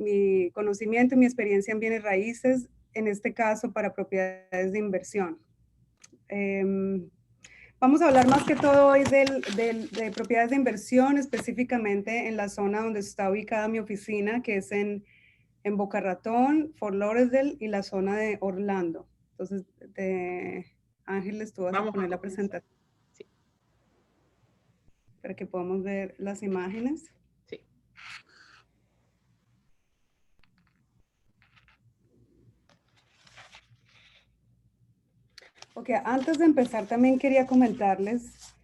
mi conocimiento y mi experiencia en bienes raíces, en este caso para propiedades de inversión. Vamos a hablar más que todo hoy de propiedades de inversión, específicamente en la zona donde está ubicada mi oficina, que es en Boca Ratón, Fort Lauderdale y la zona de Orlando. Entonces, Ángeles, tú vas a poner la presentación. Sí. Para que podamos ver las imágenes. Sí. Ok, antes de empezar también quería comentarles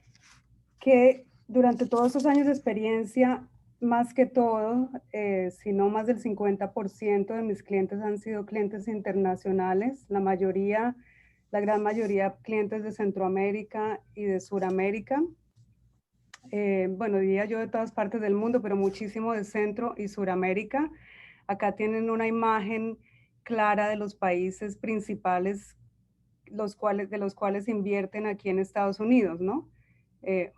que durante todos esos años de experiencia, más que todo, si no más del 50% de mis clientes han sido clientes internacionales, la gran mayoría clientes de Centroamérica y de Suramérica. Bueno, diría yo de todas partes del mundo, pero muchísimo de Centro y Suramérica. Acá tienen una imagen clara de los países principales de los cuales invierten aquí en Estados Unidos, ¿no?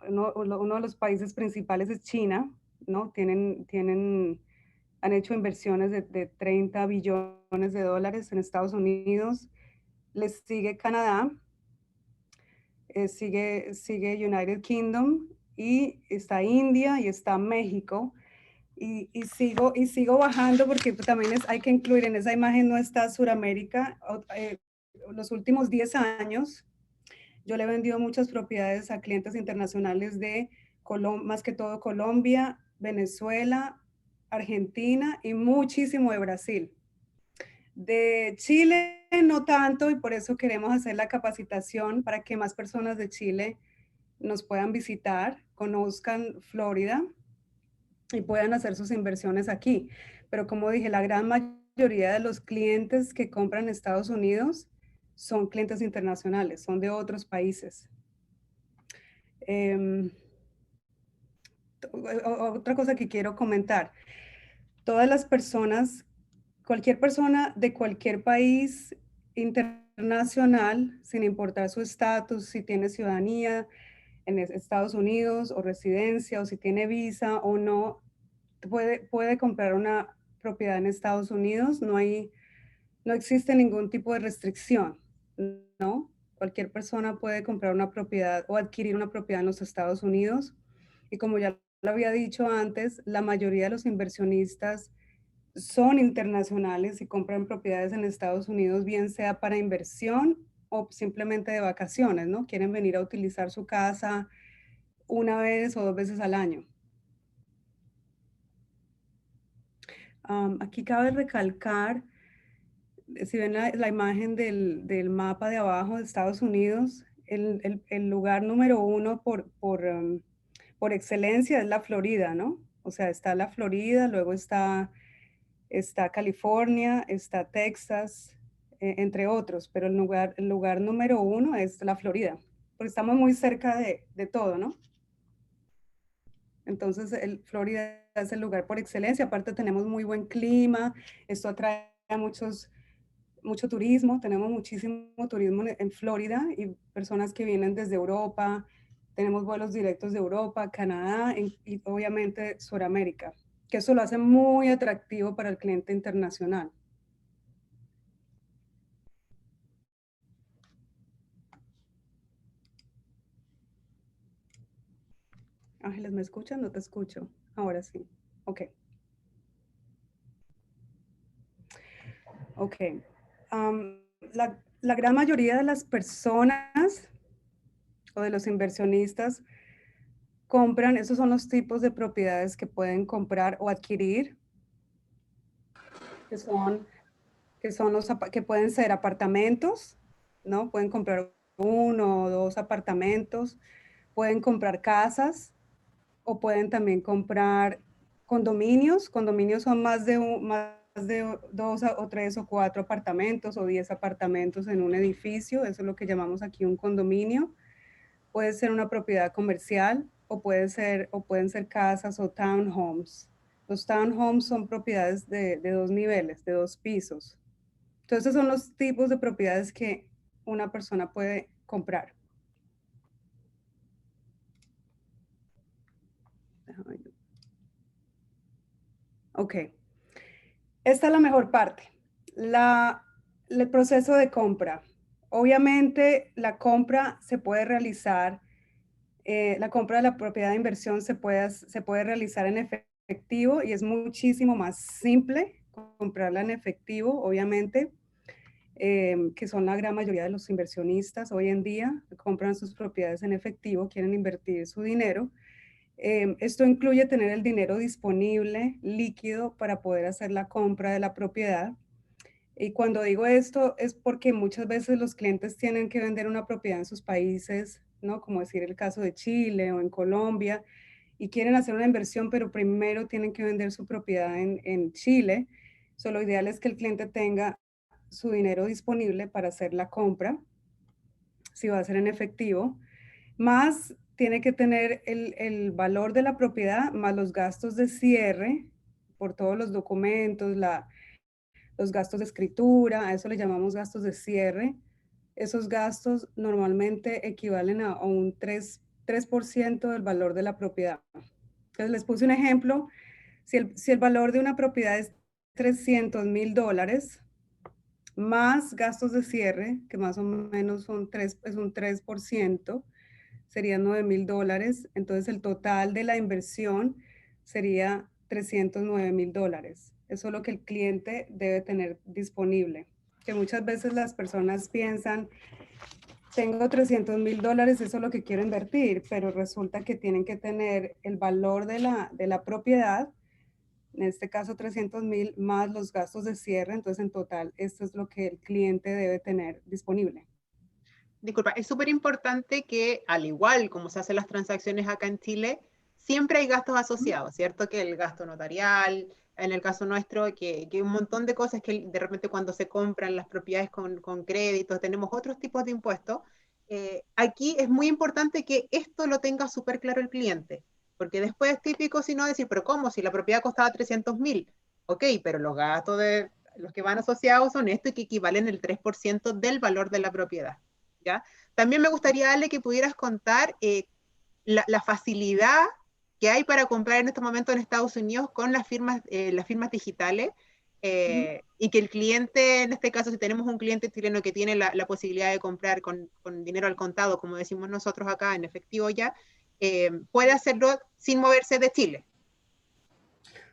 Uno de los países principales es China, ¿no? Han hecho inversiones de 30 billones de dólares en Estados Unidos. Les sigue Canadá, sigue United Kingdom y está India y está México. Y sigo bajando porque también hay que incluir en esa imagen no está Suramérica. Los últimos 10 años yo le he vendido muchas propiedades a clientes internacionales de más que todo Colombia, Venezuela, Argentina y muchísimo de Brasil. De Chile no tanto y por eso queremos hacer la capacitación para que más personas de Chile nos puedan visitar, conozcan Florida y puedan hacer sus inversiones aquí. Pero como dije, la gran mayoría de los clientes que compran en Estados Unidos son clientes internacionales, son de otros países. Otra cosa que quiero comentar, todas las personas, cualquier persona de cualquier país internacional, sin importar su estatus, si tiene ciudadanía en Estados Unidos o residencia o si tiene visa o no, puede comprar una propiedad en Estados Unidos, no existe ningún tipo de restricción, ¿no? Cualquier persona puede comprar una propiedad o adquirir una propiedad en los Estados Unidos. Y como ya lo había dicho antes, la mayoría de los inversionistas son internacionales y compran propiedades en Estados Unidos, bien sea para inversión o simplemente de vacaciones, ¿no? Quieren venir a utilizar su casa una vez o dos veces al año. Aquí cabe recalcar, si ven la imagen del mapa de abajo de Estados Unidos, el lugar número uno por excelencia es la Florida, ¿no? O sea, está la Florida, luego está California, está Texas, entre otros, pero el lugar número uno es la Florida, porque estamos muy cerca de todo, ¿no? Entonces, Florida es el lugar por excelencia, aparte tenemos muy buen clima, esto atrae a mucho turismo, tenemos muchísimo turismo en Florida y personas que vienen desde Europa, tenemos vuelos directos de Europa, Canadá y obviamente Sudamérica, que eso lo hace muy atractivo para el cliente internacional. Ángeles, ¿me escuchan? No te escucho. Ahora sí. Ok. Ok. La gran mayoría de las personas o de los inversionistas compran, esos son los tipos de propiedades que pueden comprar o adquirir, que son que pueden ser apartamentos, ¿no? Pueden comprar uno o dos apartamentos, pueden comprar casas o pueden también comprar condominios. Condominios son más de dos o tres o cuatro apartamentos o 10 apartamentos en un edificio. Eso es lo que llamamos aquí un condominio. Puede ser una propiedad comercial o pueden ser casas o townhomes. Los townhomes son propiedades de 2 niveles, de 2 pisos. Entonces, son los tipos de propiedades que una persona puede comprar. Ok. Esta es la mejor parte, la, el proceso de compra. Obviamente la compra se puede realizar, la compra de la propiedad de inversión se puede realizar en efectivo y es muchísimo más simple comprarla en efectivo, obviamente, que son la gran mayoría de los inversionistas hoy en día, compran sus propiedades en efectivo, quieren invertir su dinero. Esto incluye tener el dinero disponible, líquido, para poder hacer la compra de la propiedad. Y cuando digo esto es porque muchas veces los clientes tienen que vender una propiedad en sus países, ¿no? Como decir el caso de Chile o en Colombia, y quieren hacer una inversión, pero primero tienen que vender su propiedad en Chile. So, lo ideal es que el cliente tenga su dinero disponible para hacer la compra, si va a ser en efectivo, más tiene que tener el valor de la propiedad, más los gastos de cierre por todos los documentos, los gastos de escritura, a eso le llamamos gastos de cierre. Esos gastos normalmente equivalen a un 3% del valor de la propiedad. Entonces les puse un ejemplo, si el valor de una propiedad es $300,000, más gastos de cierre, que más o menos es un 3%, serían $9,000. Entonces el total de la inversión sería $309,000. Eso es lo que el cliente debe tener disponible. Que muchas veces las personas piensan, tengo $300,000, eso es lo que quiero invertir, pero resulta que tienen que tener el valor de la propiedad, en este caso 300,000, más los gastos de cierre. Entonces en total esto es lo que el cliente debe tener disponible. Disculpa, es súper importante que, al igual como se hacen las transacciones acá en Chile, siempre hay gastos asociados, ¿cierto? Que el gasto notarial, en el caso nuestro, que un montón de cosas que de repente cuando se compran las propiedades con créditos, tenemos otros tipos de impuestos. Aquí es muy importante que esto lo tenga súper claro el cliente, porque después es típico si no decir, pero ¿cómo? Si la propiedad costaba 300,000, ok, pero los gastos de los que van asociados son esto y que equivalen el 3% del valor de la propiedad. ¿Ya? También me gustaría, Ale, que pudieras contar la facilidad que hay para comprar en estos momentos en Estados Unidos con las firmas digitales, y que el cliente, en este caso, si tenemos un cliente chileno que tiene la posibilidad de comprar con dinero al contado, como decimos nosotros acá, en efectivo ya, puede hacerlo sin moverse de Chile.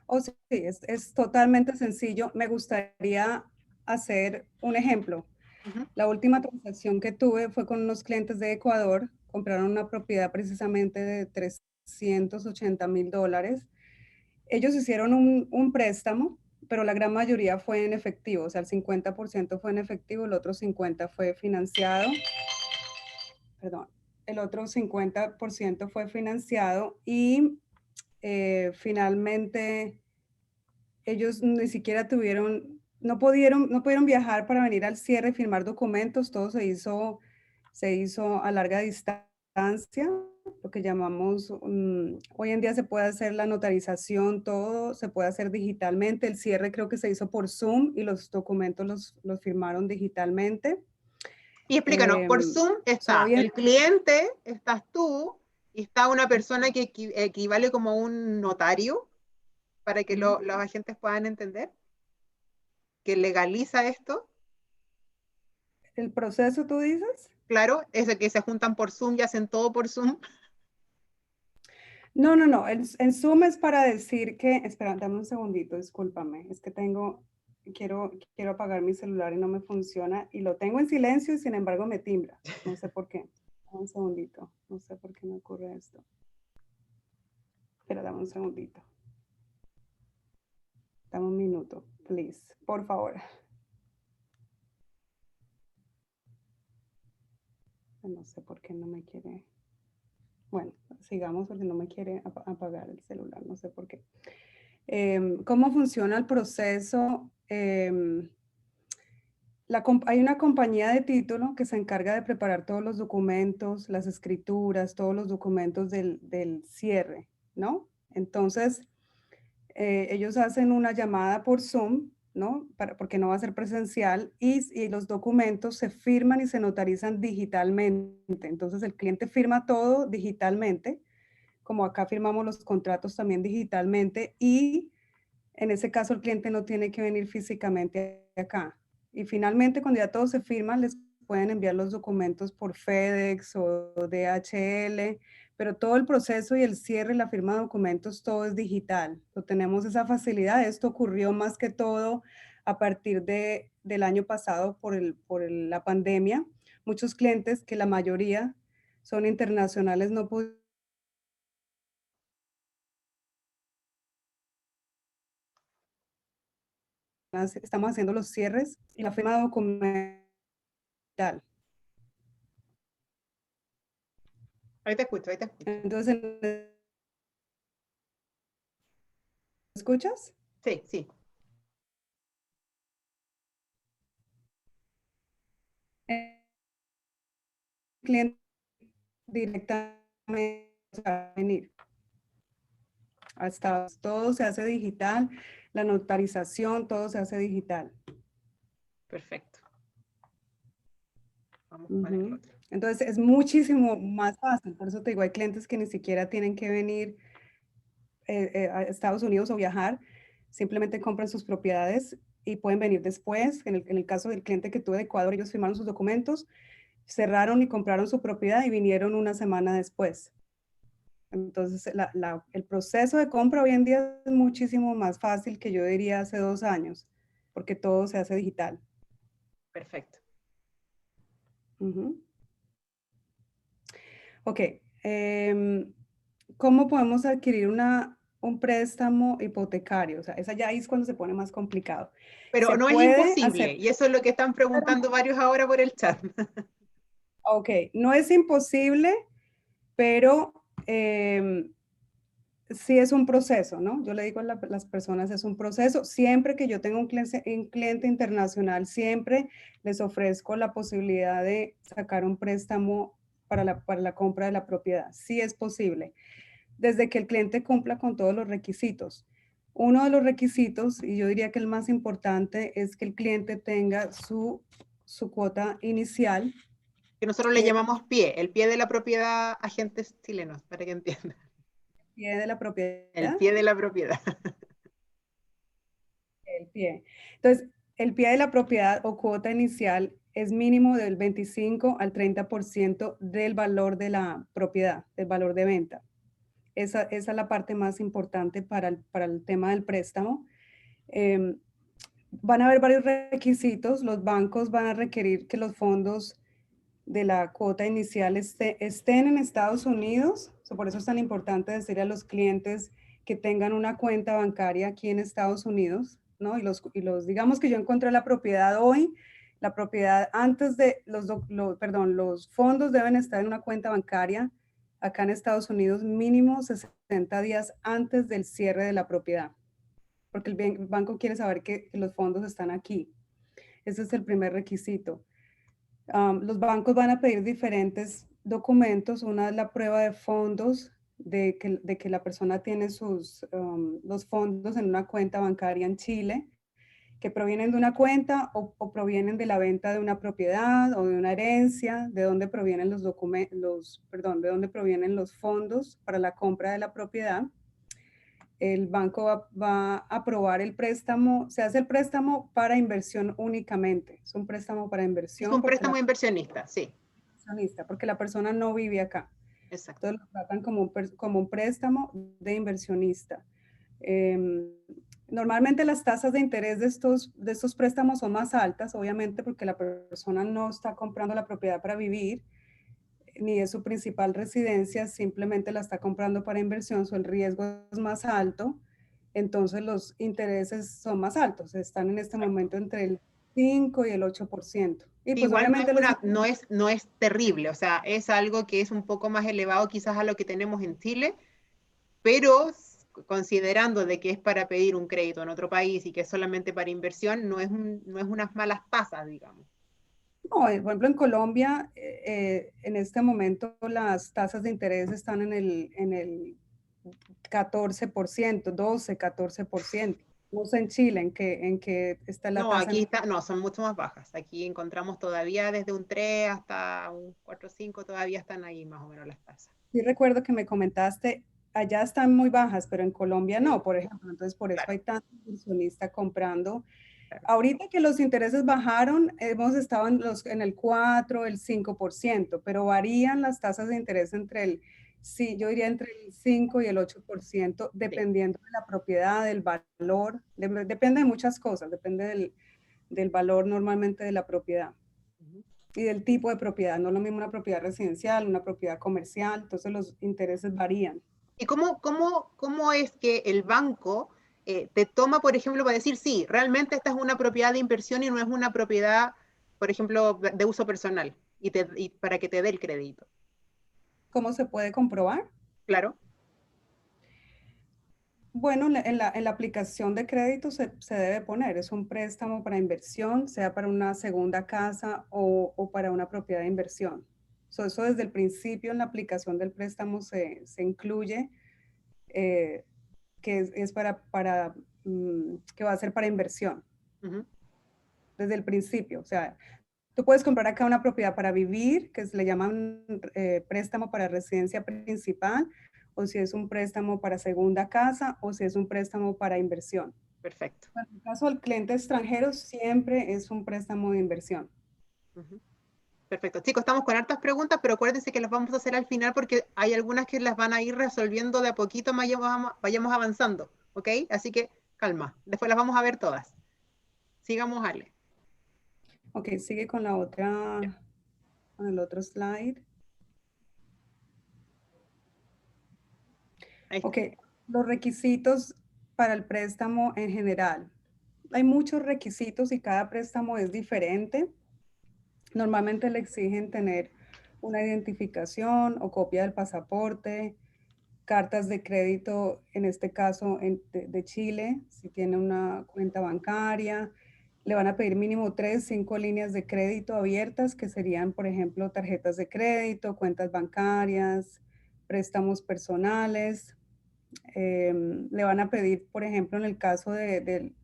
Oh, sí, es totalmente sencillo. Me gustaría hacer un ejemplo. Uh -huh. La última transacción que tuve fue con unos clientes de Ecuador. Compraron una propiedad precisamente de $380,000. Ellos hicieron un préstamo, pero la gran mayoría fue en efectivo. O sea, el 50% fue en efectivo, el otro 50% fue financiado. Perdón, el otro 50% fue financiado y finalmente ellos ni siquiera tuvieron, no pudieron viajar para venir al cierre y firmar documentos. Todo se hizo a larga distancia, lo que llamamos, hoy en día se puede hacer la notarización, todo se puede hacer digitalmente. El cierre creo que se hizo por Zoom y los documentos los firmaron digitalmente. Y explícanos, por Zoom So está hoy en, el cliente, estás tú, y está una persona que equivale como un notario, para que los agentes puedan entender, que legaliza esto. el proceso, tú dices. Claro, es de que se juntan por Zoom y hacen todo por Zoom. No, no, no. En Zoom es para decir que, espera, dame un segundito, discúlpame. Es que quiero apagar mi celular y no me funciona. Y lo tengo en silencio y sin embargo me timbra. No sé por qué. Dame un segundito. No sé por qué me ocurre esto. Pero dame un segundito. Dame un minuto, please. Por favor. No sé por qué no me quiere. Bueno, sigamos porque no me quiere apagar el celular. No sé por qué. ¿Cómo funciona el proceso? Hay una compañía de título que se encarga de preparar todos los documentos, las escrituras, todos los documentos del cierre, ¿no? Entonces, ellos hacen una llamada por Zoom, ¿no? Porque no va a ser presencial y los documentos se firman y se notarizan digitalmente. Entonces, el cliente firma todo digitalmente, como acá firmamos los contratos también digitalmente, y En ese caso, el cliente no tiene que venir físicamente acá. Y finalmente, cuando ya todo se firma, les pueden enviar los documentos por FedEx o DHL, pero todo el proceso y el cierre, la firma de documentos, todo es digital. No tenemos esa facilidad. Esto ocurrió más que todo a partir del año pasado la pandemia. Muchos clientes, que la mayoría son internacionales, no pudieron. Estamos haciendo los cierres y la firma documental. Ahí te escucho, ahí te escucho. Entonces, ¿escuchas? Sí, sí. El cliente directamente va a venir. Hasta todo se hace digital, la notarización, todo se hace digital. Perfecto. Vamos con el otro. Entonces es muchísimo más fácil, por eso te digo, hay clientes que ni siquiera tienen que venir a Estados Unidos o viajar, simplemente compran sus propiedades y pueden venir después. En el caso del cliente que tuve de Ecuador, ellos firmaron sus documentos, cerraron y compraron su propiedad y vinieron una semana después. Entonces, el proceso de compra hoy en día es muchísimo más fácil que yo diría hace 2 años, porque todo se hace digital. Perfecto. Ok. ¿Cómo podemos adquirir un préstamo hipotecario? O sea, esa ya es cuando se pone más complicado. Pero Se no es puede imposible, hacer. y eso es lo que están preguntando varios ahora por el chat. Ok, no es imposible, pero sí es un proceso, ¿no? Yo le digo a las personas, es un proceso. Siempre que yo tengo un cliente internacional, siempre les ofrezco la posibilidad de sacar un préstamo para la compra de la propiedad. Sí es posible, desde que el cliente cumpla con todos los requisitos. Uno de los requisitos, y yo diría que el más importante, es que el cliente tenga su cuota inicial. Que nosotros le llamamos pie, el pie de la propiedad, agentes chilenos, para que entiendan. Pie de la El propiedad. pie de la propiedad. El pie. Entonces, el pie de la propiedad o cuota inicial es mínimo del 25 al 30% del valor de la propiedad, del valor de venta. Esa es la parte más importante para el tema del préstamo. Van a haber varios requisitos. Los bancos van a requerir que los fondos de la cuota inicial estén en Estados Unidos. Por eso es tan importante decirle a los clientes que tengan una cuenta bancaria aquí en Estados Unidos, ¿no? Digamos que yo encontré la propiedad hoy, la propiedad antes de los fondos deben estar en una cuenta bancaria acá en Estados Unidos mínimo 60 días antes del cierre de la propiedad, porque el banco quiere saber que los fondos están aquí. Ese es el primer requisito. Los bancos van a pedir diferentes documentos. Una es la prueba de fondos, de que la persona tiene los fondos en una cuenta bancaria en Chile, que provienen de una cuenta o provienen de la venta de una propiedad o de una herencia, de dónde provienen de dónde provienen los fondos para la compra de la propiedad. El banco va a aprobar el préstamo. Se hace el préstamo para inversión únicamente. Es un préstamo para Es inversión un préstamo inversionista, sí. porque la persona no vive acá. Exacto. Entonces lo tratan como un préstamo de inversionista. Normalmente las tasas de interés de estos préstamos son más altas, obviamente porque la persona no está comprando la propiedad para vivir, ni es su principal residencia, simplemente la está comprando para inversión, el riesgo es más alto, entonces los intereses son más altos, están en este momento entre el 5 y el 8%. Y pues Igual obviamente no es terrible, o sea, es algo que es un poco más elevado quizás a lo que tenemos en Chile, pero considerando de que es para pedir un crédito en otro país y que es solamente para inversión, no es unas malas tasas, digamos. no, por ejemplo, en Colombia, en este momento las tasas de interés están en el 14%, 12, 14%. No sé en Chile en que está la No, tasa. aquí está, no, son mucho más bajas. Aquí encontramos todavía desde un 3 hasta un 4 o 5, todavía están ahí más o menos las tasas. Sí recuerdo que me comentaste allá están muy bajas, pero en Colombia no, por ejemplo. Entonces, por eso Claro, hay tanto inversionista comprando. claro. Ahorita que los intereses bajaron, hemos estado en el 4, el 5%, pero varían las tasas de interés entre sí, yo diría entre el 5 y el 8%, Sí. dependiendo de la propiedad, del valor, depende de muchas cosas, depende del valor normalmente de la propiedad Ujú. y del tipo de propiedad. No es lo mismo una propiedad residencial, una propiedad comercial, entonces los intereses varían. ¿Y cómo es que el banco te toma, por ejemplo, para decir, sí, realmente esta es una propiedad de inversión y no es una propiedad, por ejemplo, de uso personal, y para que te dé el crédito? ¿Cómo se puede comprobar? Claro. Bueno, en la aplicación de crédito se debe poner, es un préstamo para inversión, sea para una segunda casa o para una propiedad de inversión. Eso desde el principio en la aplicación del préstamo se incluye eh, que es que va a ser para inversión, Ujú. desde el principio. O sea, tú puedes comprar acá una propiedad para vivir, que se le llaman préstamo para residencia principal, o si es un préstamo para segunda casa, o si es un préstamo para inversión. Perfecto. En el caso del cliente extranjero, siempre es un préstamo de inversión. Ujú. Perfecto. Chicos, estamos con hartas preguntas, pero acuérdense que las vamos a hacer al final porque hay algunas que las van a ir resolviendo de a poquito, vayamos avanzando, ¿ok? Así que calma, después las vamos a ver todas. Sigamos, Ale. Ok, sigue con con el otro slide. Ahí está. Ok, los requisitos para el préstamo en general. Hay muchos requisitos y cada préstamo es diferente. Normalmente le exigen tener una identificación o copia del pasaporte, cartas de crédito, en este caso de Chile, si tiene una cuenta bancaria. Le van a pedir mínimo 3, 5 líneas de crédito abiertas, que serían, por ejemplo, tarjetas de crédito, cuentas bancarias, préstamos personales. Le van a pedir, por ejemplo, en el caso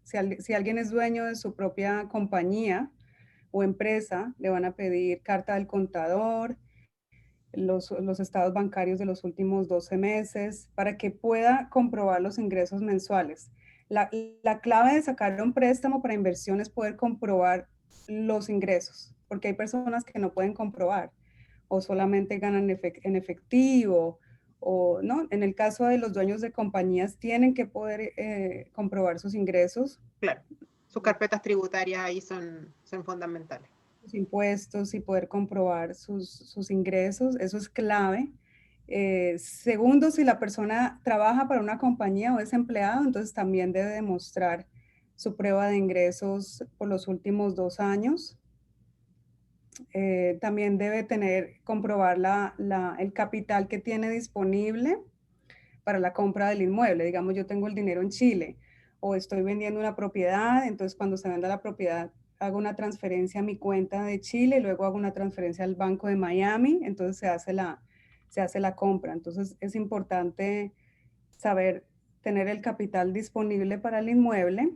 si alguien es dueño de su propia compañía o empresa, le van a pedir carta del contador, los estados bancarios de los últimos 12 meses, para que pueda comprobar los ingresos mensuales. La clave de sacar un préstamo para inversión es poder comprobar los ingresos, porque hay personas que no pueden comprobar o solamente ganan en efectivo, o no. En el caso de los dueños de compañías, tienen que poder comprobar sus ingresos, Claro, sus carpetas tributarias ahí son fundamentales. sus impuestos y poder comprobar sus ingresos. Eso es clave. Segundo, si la persona trabaja para una compañía o es empleado, entonces también debe demostrar su prueba de ingresos por los últimos 2 años. También debe comprobar el capital que tiene disponible para la compra del inmueble. Digamos, yo tengo el dinero en Chile o estoy vendiendo una propiedad, entonces cuando se venda la propiedad hago una transferencia a mi cuenta de Chile, luego hago una transferencia al Banco de Miami, entonces se hace la compra. Entonces es importante saber tener el capital disponible para el inmueble.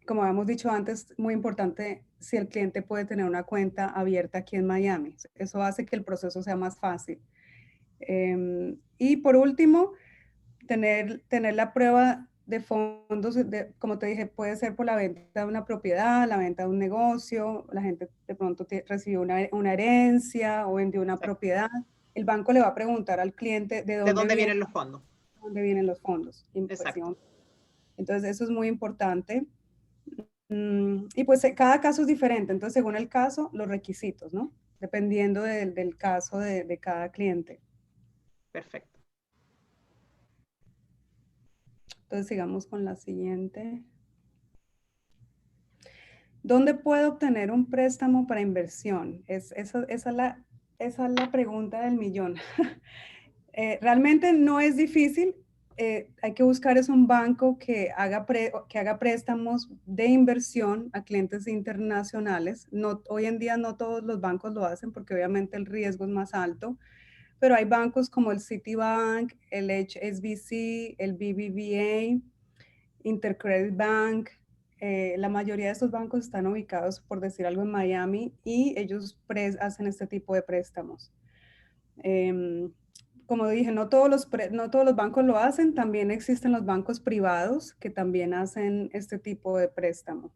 Como habíamos dicho antes, muy importante si el cliente puede tener una cuenta abierta aquí en Miami. Eso hace que el proceso sea más fácil. Y por último, tener la prueba de fondos, como te dije, puede ser por la venta de una propiedad, la venta de un negocio, la gente de pronto recibió una herencia o vendió una Exacto. propiedad. El banco le va a preguntar al cliente ¿De dónde vienen los fondos? dónde vienen los fondos. Exacto. Entonces, eso es muy importante. Y pues cada caso es diferente, entonces según el caso, los requisitos, ¿no? Dependiendo del caso de cada cliente. Perfecto. Entonces sigamos con la siguiente. ¿Dónde puedo obtener un préstamo para inversión? Esa es la pregunta del millón. Realmente no es difícil. Hay que buscar es un banco que haga préstamos de inversión a clientes internacionales. No, hoy en día no todos los bancos lo hacen porque obviamente el riesgo es más alto, pero hay bancos como el Citibank, el HSBC, el BBVA, Intercredit Bank. La mayoría de estos bancos están ubicados, por decir algo, en Miami y ellos hacen este tipo de préstamos. como dije, no todos los bancos lo hacen, también existen los bancos privados que también hacen este tipo de préstamo.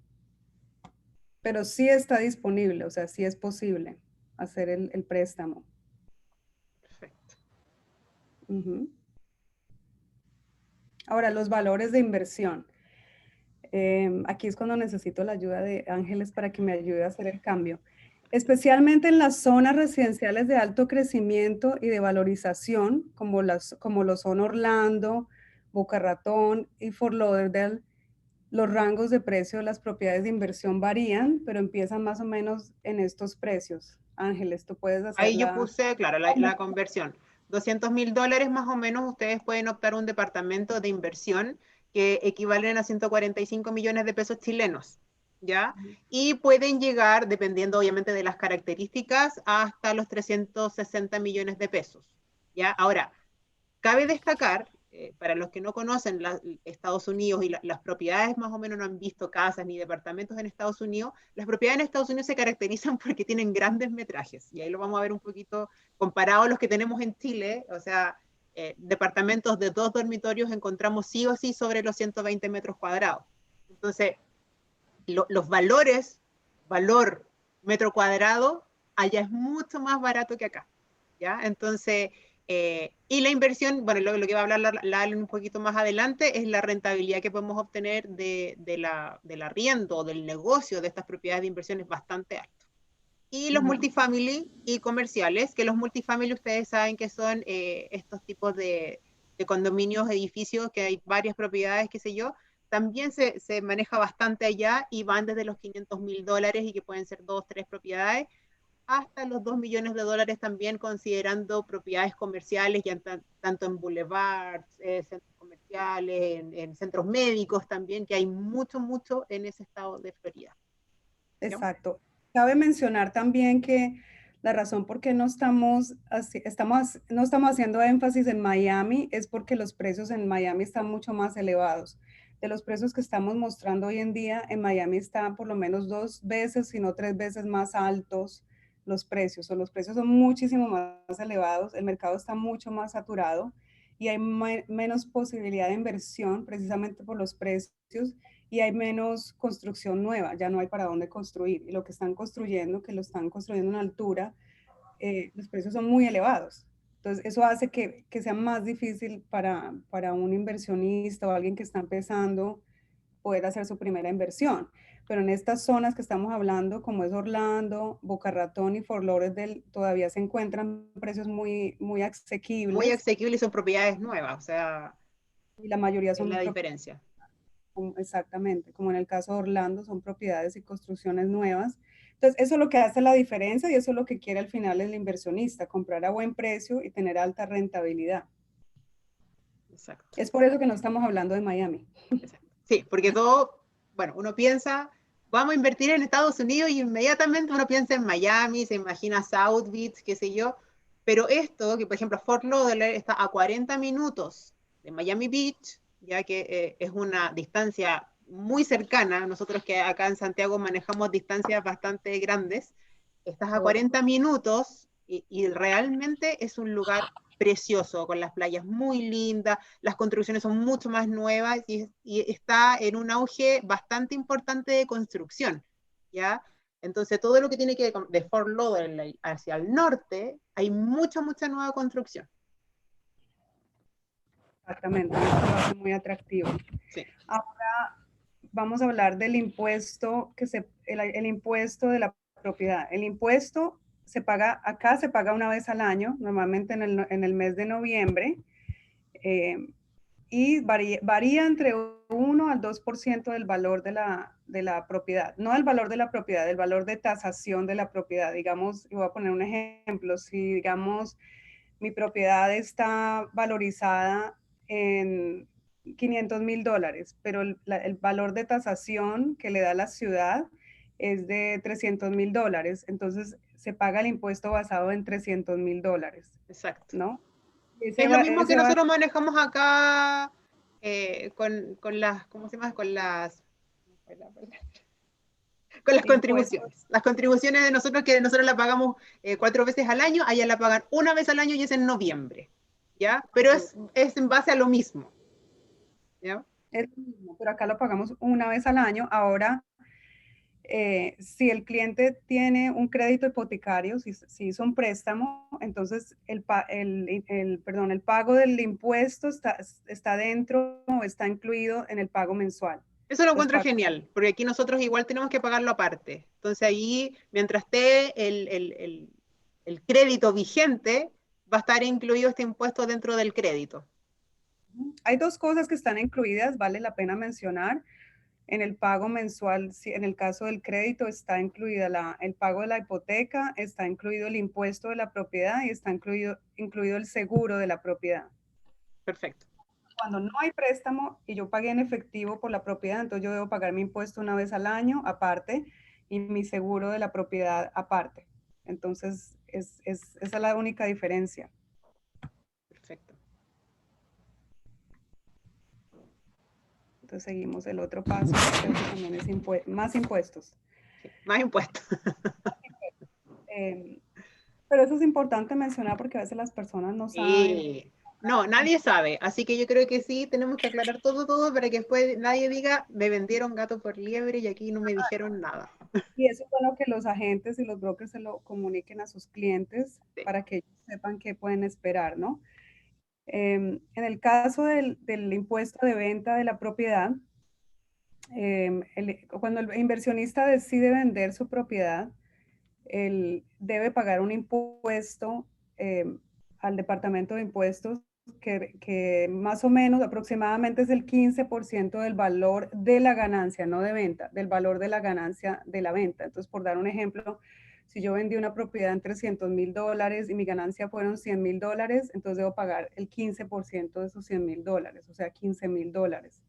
Pero sí está disponible, o sea, sí es posible hacer el préstamo. Perfecto. Ujú. Ahora, los valores de inversión. Aquí es cuando necesito la ayuda de Ángeles para que me ayude a hacer el cambio. Especialmente en las zonas residenciales de alto crecimiento y de valorización, como lo son Orlando, Boca Ratón y Fort Lauderdale, los rangos de precio de las propiedades de inversión varían, pero empiezan más o menos en estos precios. Ángeles, tú puedes Ahí yo hacerla. puse, claro, la conversión. $200.000 más o menos, ustedes pueden optar un departamento de inversión que equivalen a 145 millones de pesos chilenos, ¿ya? Y pueden llegar, dependiendo obviamente de las características, hasta los 360 millones de pesos, ¿ya? Ahora, cabe destacar, para los que no conocen Estados Unidos y las propiedades más o menos no han visto casas ni departamentos en Estados Unidos, las propiedades en Estados Unidos se caracterizan porque tienen grandes metrajes, y ahí lo vamos a ver un poquito comparado a los que tenemos en Chile, o sea, departamentos de 2 dormitorios encontramos sí o sí sobre los 120 metros cuadrados. Entonces, los valores, valor metro cuadrado, allá es mucho más barato que acá, ¿ya? Entonces, y la inversión, bueno, lo que va a hablar la un poquito más adelante es la rentabilidad que podemos obtener del arriendo o del negocio de estas propiedades de inversión es bastante alto. Y los multifamily y comerciales, que los multifamily ustedes saben que son estos tipos de condominios, edificios, que hay varias propiedades, qué sé yo, también se maneja bastante allá y van desde los $500.000 y que pueden ser 2, 3 propiedades, hasta los $2 millones también, considerando propiedades comerciales, ya tanto en boulevards, centros comerciales, en centros médicos también, que hay mucho, mucho en ese estado de Florida. ¿No? Exacto. Cabe mencionar también que la razón por qué no estamos haciendo énfasis en Miami es porque los precios en Miami están mucho más elevados. De los precios que estamos mostrando hoy en día, en Miami están por lo menos 2 veces, si no 3 veces más altos los precios, o los precios son muchísimo más elevados, el mercado está mucho más saturado y hay menos posibilidad de inversión precisamente por los precios y hay menos construcción nueva, ya no hay para dónde construir. Y lo que están construyendo, que lo están construyendo a una altura, los precios son muy elevados. Entonces, eso hace que sea más difícil para un inversionista o alguien que está empezando poder hacer su primera inversión. Pero en estas zonas que estamos hablando, como es Orlando, Boca Ratón y Fort Lauderdale, todavía se encuentran precios muy, muy Muy asequibles asequible y son propiedades nuevas, o sea, y la mayoría es son la diferencia. exactamente, como en el caso de Orlando, son propiedades y construcciones nuevas. Entonces, eso es lo que hace la diferencia y eso es lo que quiere al final el inversionista, comprar a buen precio y tener alta rentabilidad. Exacto. Es por eso que no estamos hablando de Miami. Exacto. Sí, porque todo, bueno, uno piensa, vamos a invertir en Estados Unidos y inmediatamente uno piensa en Miami, se imagina South Beach, qué sé yo, pero esto, que por ejemplo Fort Lauderdale está a 40 minutos de Miami Beach, ya que es una distancia muy cercana, nosotros que acá en Santiago manejamos distancias bastante grandes, estás a 40 minutos y realmente es un lugar precioso, con las playas muy lindas, las construcciones son mucho más nuevas y está en un auge bastante importante de construcción, ¿ya? Entonces, todo lo que tiene que ver de Fort Lauderdale hacia el norte, hay mucha, mucha nueva construcción. Exactamente, eso lo hace muy atractivo. Sí. Ahora vamos a hablar del impuesto, el impuesto de la propiedad. El impuesto acá se paga una vez al año, normalmente en el mes de noviembre. Y varía entre 1 al 2% del valor de la propiedad, no del valor de la propiedad, del valor de tasación de la propiedad. Digamos, y voy a poner un ejemplo, si digamos mi propiedad está valorizada en $500,000, pero el valor de tasación que le da la ciudad es de $300,000, entonces se paga el impuesto basado en $300,000, Exacto. ¿no? Es lo mismo que Ese va nosotros manejamos acá con las, ¿cómo se llama? Con las impuestos. contribuciones. Las contribuciones de nosotros, que nosotros la pagamos 4 veces al año, allá la pagan una vez al año y es en noviembre. ¿ya? Pero es en base a lo mismo, ¿ya? Es lo mismo, pero acá lo pagamos una vez al año. Ahora, si el cliente tiene un crédito hipotecario, si hizo un préstamo, entonces el pago del impuesto está dentro o está incluido en el pago mensual. Eso lo Entonces, encuentro genial, porque aquí nosotros igual tenemos que pagarlo aparte. Entonces ahí, mientras esté el crédito vigente, va a estar incluido este impuesto dentro del crédito. hay dos cosas que están incluidas, vale la pena mencionar. En el pago mensual, si en el caso del crédito está incluida el pago de la hipoteca, está incluido el impuesto de la propiedad y está incluido el seguro de la propiedad. Perfecto. Cuando no hay préstamo y yo pagué en efectivo por la propiedad, entonces yo debo pagar mi impuesto una vez al año aparte y mi seguro de la propiedad aparte. Entonces, esa es la única diferencia. Perfecto. Entonces seguimos el otro paso, que también es más impuestos. Sí, más impuestos. Pero eso es importante mencionar porque a veces las personas no saben. Sí. No, nadie sabe, así que yo creo que sí, tenemos que aclarar todo para que después nadie diga, me vendieron gato por liebre y aquí no me dijeron nada. Y eso es bueno que los agentes y los brokers se lo comuniquen a sus clientes Sí, para que ellos sepan qué pueden esperar, ¿no? En el caso del impuesto de venta de la propiedad, cuando el inversionista decide vender su propiedad, él debe pagar un impuesto al Departamento de Impuestos que más o menos aproximadamente es el 15% del valor de la ganancia, no de venta, del valor de la ganancia de la venta. Entonces, por dar un ejemplo, si yo vendí una propiedad en $300,000 y mi ganancia fueron $100,000, entonces debo pagar el 15% de esos $100,000, o sea, $15,000.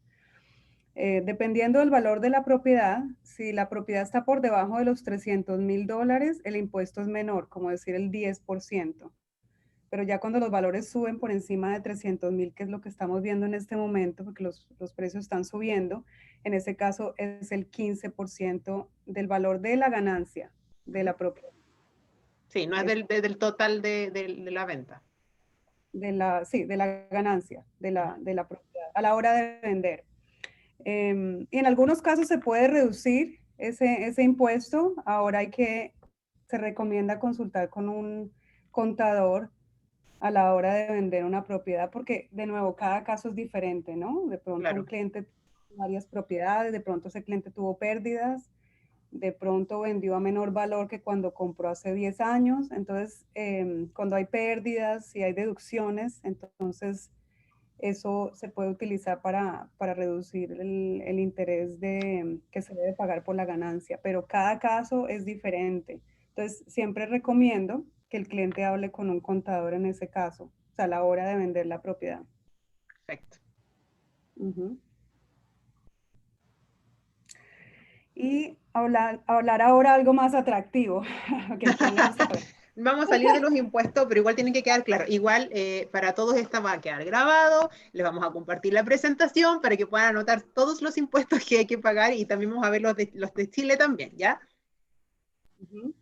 Dependiendo del valor de la propiedad, si la propiedad está por debajo de los $300,000, el impuesto es menor, como decir el 10%. Pero ya cuando los valores suben por encima de 300,000, que es lo que estamos viendo en este momento, porque los precios están subiendo, en ese caso es el 15% del valor de la ganancia de la propiedad. sí, no es del total de la venta. Sí, de la ganancia de la propiedad a la hora de vender. Y en algunos casos se puede reducir ese impuesto. Ahora se recomienda consultar con un contador a la hora de vender una propiedad, porque de nuevo, cada caso es diferente, ¿no? De pronto un Claro. cliente tuvo varias propiedades, de pronto ese cliente tuvo pérdidas, de pronto vendió a menor valor que cuando compró hace 10 años. Entonces, cuando hay pérdidas y hay deducciones, entonces eso se puede utilizar para reducir el interés que se debe pagar por la ganancia, pero cada caso es diferente. Entonces, siempre recomiendo que el cliente hable con un contador en ese caso, o sea, a la hora de vender la propiedad. Perfecto. Ujú. Y hablar ahora algo más atractivo, que tengan saber. Vamos a salir de los impuestos, pero igual tienen que quedar claro. Igual para todos esta va a quedar grabado, les vamos a compartir la presentación para que puedan anotar todos los impuestos que hay que pagar y también vamos a ver los de Chile también, ¿ya? Ujú.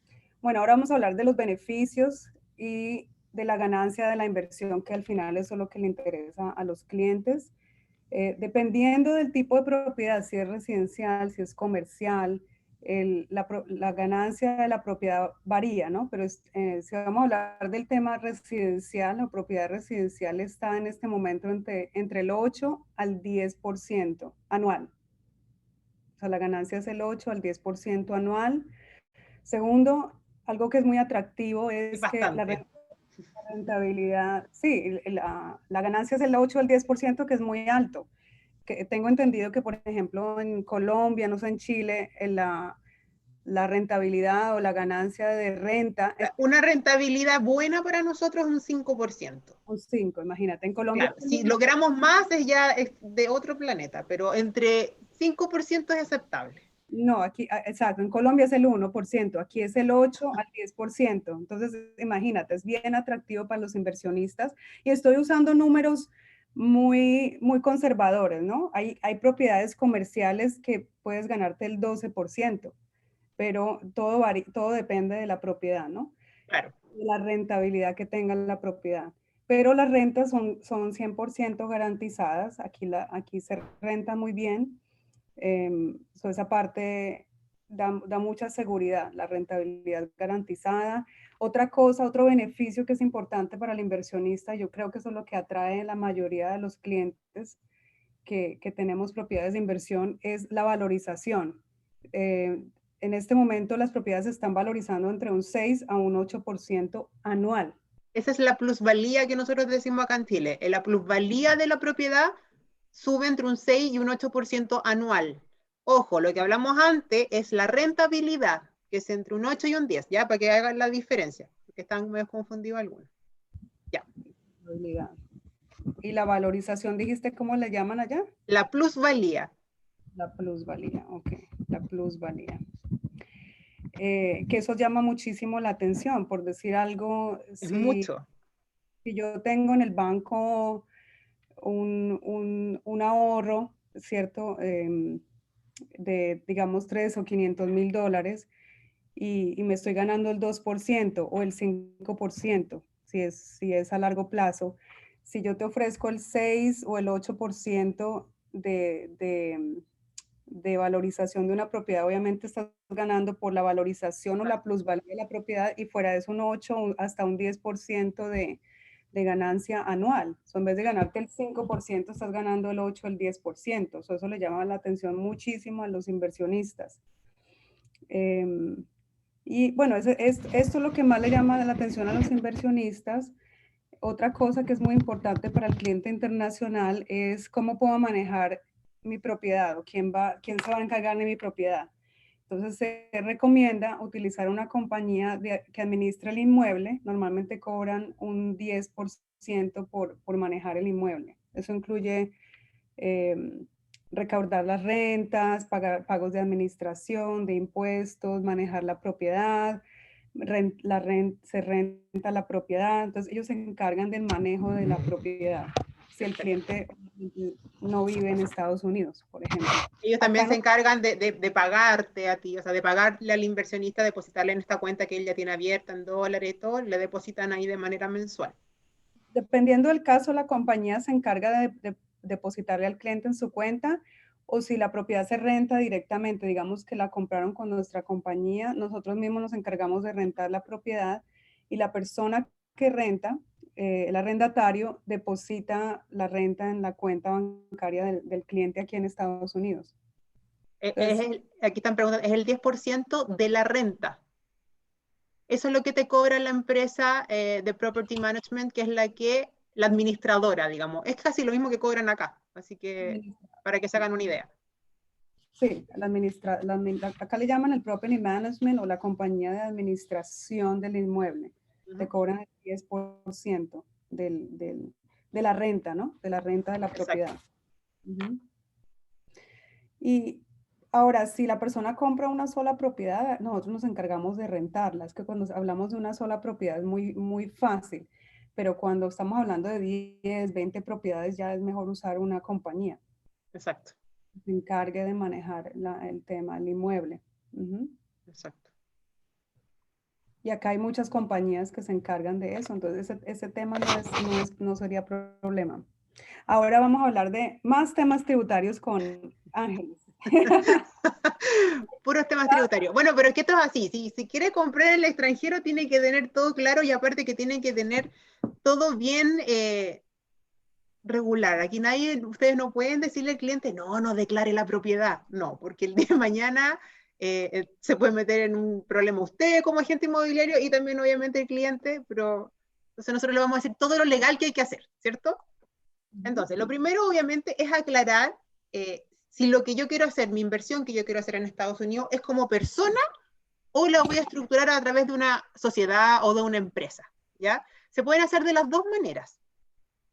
Bueno, ahora vamos a hablar de los beneficios y de la ganancia de la inversión, que al final eso es lo que le interesa a los clientes. Dependiendo del tipo de propiedad, si es residencial, si es comercial, la ganancia de la propiedad varía, ¿no? Pero si vamos a hablar del tema residencial, la propiedad residencial está en este momento entre el 8 al 10% anual. O sea, la ganancia es el 8 al 10% anual. Segundo, algo que es muy atractivo Es es que bastante. rentabilidad, sí, la ganancia es el 8 al 10%, que es muy alto. Que tengo entendido que, por ejemplo, en Colombia, no sé, en Chile, la rentabilidad o la ganancia de renta es Una rentabilidad buena para nosotros es un 5%. un 5, imagínate. En Colombia, Claro, si logramos más es de otro planeta, pero entre 5% es aceptable. no, aquí, exacto, en Colombia es el 1%, aquí es el 8 al 10%. Entonces, imagínate, es bien atractivo para los inversionistas. Y estoy usando números muy conservadores, ¿no? Hay propiedades comerciales que puedes ganarte el 12%, pero todo depende de la propiedad, ¿no? Claro. De la rentabilidad que tenga la propiedad. pero las rentas son 100% garantizadas. Aquí se renta muy bien. Esa parte da mucha seguridad, la rentabilidad garantizada. Otra cosa, otro beneficio que es importante para el inversionista, yo creo que eso es lo que atrae a la mayoría de los clientes que tenemos propiedades de inversión, es la valorización. En este momento las propiedades se están valorizando entre un 6 a un 8% anual. Esa es la plusvalía que nosotros decimos acá en Chile. La plusvalía de la propiedad sube entre un 6 y un 8% anual. Ojo, lo que hablamos antes es la rentabilidad, que es entre un 8 y un 10, ¿ya? Para que hagan la diferencia, porque están medio confundidos algunos. Ya. ¿Y la valorización dijiste cómo le llaman allá? La plusvalía. La plusvalía, ok, la plusvalía. Que eso llama muchísimo la atención, por decir algo. Es mucho. Si yo tengo en el banco un ahorro, ¿cierto? De, digamos, 3 o 500.000 dólares y me estoy ganando el 2% o el 5%, si es a largo plazo. Si yo te ofrezco el 6 o el 8% de valorización de una propiedad, obviamente estás ganando por la valorización o la plusvalía de la propiedad, y fuera de eso un 8 hasta un 10% de ganancia anual. En vez de ganarte el 5%, estás ganando el 8, el 10%. Eso le llama la atención muchísimo a los inversionistas. Y bueno, esto es lo que más le llama la atención a los inversionistas. Otra cosa que es muy importante para el cliente internacional es cómo puedo manejar mi propiedad, o quién se va a encargar de mi propiedad. Entonces se recomienda utilizar una compañía que administra el inmueble. Normalmente cobran un 10% por manejar el inmueble. Eso incluye recaudar las rentas, pagar pagos de administración, de impuestos, manejar la propiedad, se renta la propiedad. Entonces ellos se encargan del manejo de la propiedad si el cliente no vive en Estados Unidos, por ejemplo. Ellos también se encargan de pagarte a ti, o sea, de pagarle al inversionista, depositarle en esta cuenta que él ya tiene abierta en dólares y todo, le depositan ahí de manera mensual. Dependiendo del caso, la compañía se encarga de depositarle al cliente en su cuenta, o si la propiedad se renta directamente, digamos que la compraron con nuestra compañía, nosotros mismos nos encargamos de rentar la propiedad, y la persona que renta, el arrendatario, deposita la renta en la cuenta bancaria del cliente aquí en Estados Unidos. Aquí están preguntando, es el 10% de la renta. Eso es lo que te cobra la empresa de Property Management, que es la administradora, digamos. Es casi lo mismo que cobran acá, así que para que se hagan una idea. Sí, acá le llaman el Property Management o la compañía de administración del inmueble. Te cobran el 10% de la renta, ¿no? De la renta de la propiedad. Y ahora, si la persona compra una sola propiedad, nosotros nos encargamos de rentarla. Es que cuando hablamos de una sola propiedad es muy, muy fácil, pero cuando estamos hablando de 10, 20 propiedades, ya es mejor usar una compañía. Exacto. Que se encargue de manejar el tema, el inmueble. Exacto. Y acá hay muchas compañías que se encargan de eso, entonces ese tema no sería problema. Ahora vamos a hablar de más temas tributarios con Ángeles. Puros temas tributarios. Bueno, pero es que esto es así. Si quiere comprar en el extranjero, tiene que tener todo claro, y aparte que tiene que tener todo bien regular. Aquí ustedes no pueden decirle al cliente, no declare la propiedad. No, porque el día de mañana se puede meter en un problema usted como agente inmobiliario y también obviamente el cliente, pero entonces nosotros le vamos a decir todo lo legal que hay que hacer, ¿cierto? Entonces, lo primero obviamente es aclarar si lo que yo quiero hacer, mi inversión que yo quiero hacer en Estados Unidos, es como persona o la voy a estructurar a través de una sociedad o de una empresa, ¿ya? Se pueden hacer de las dos maneras,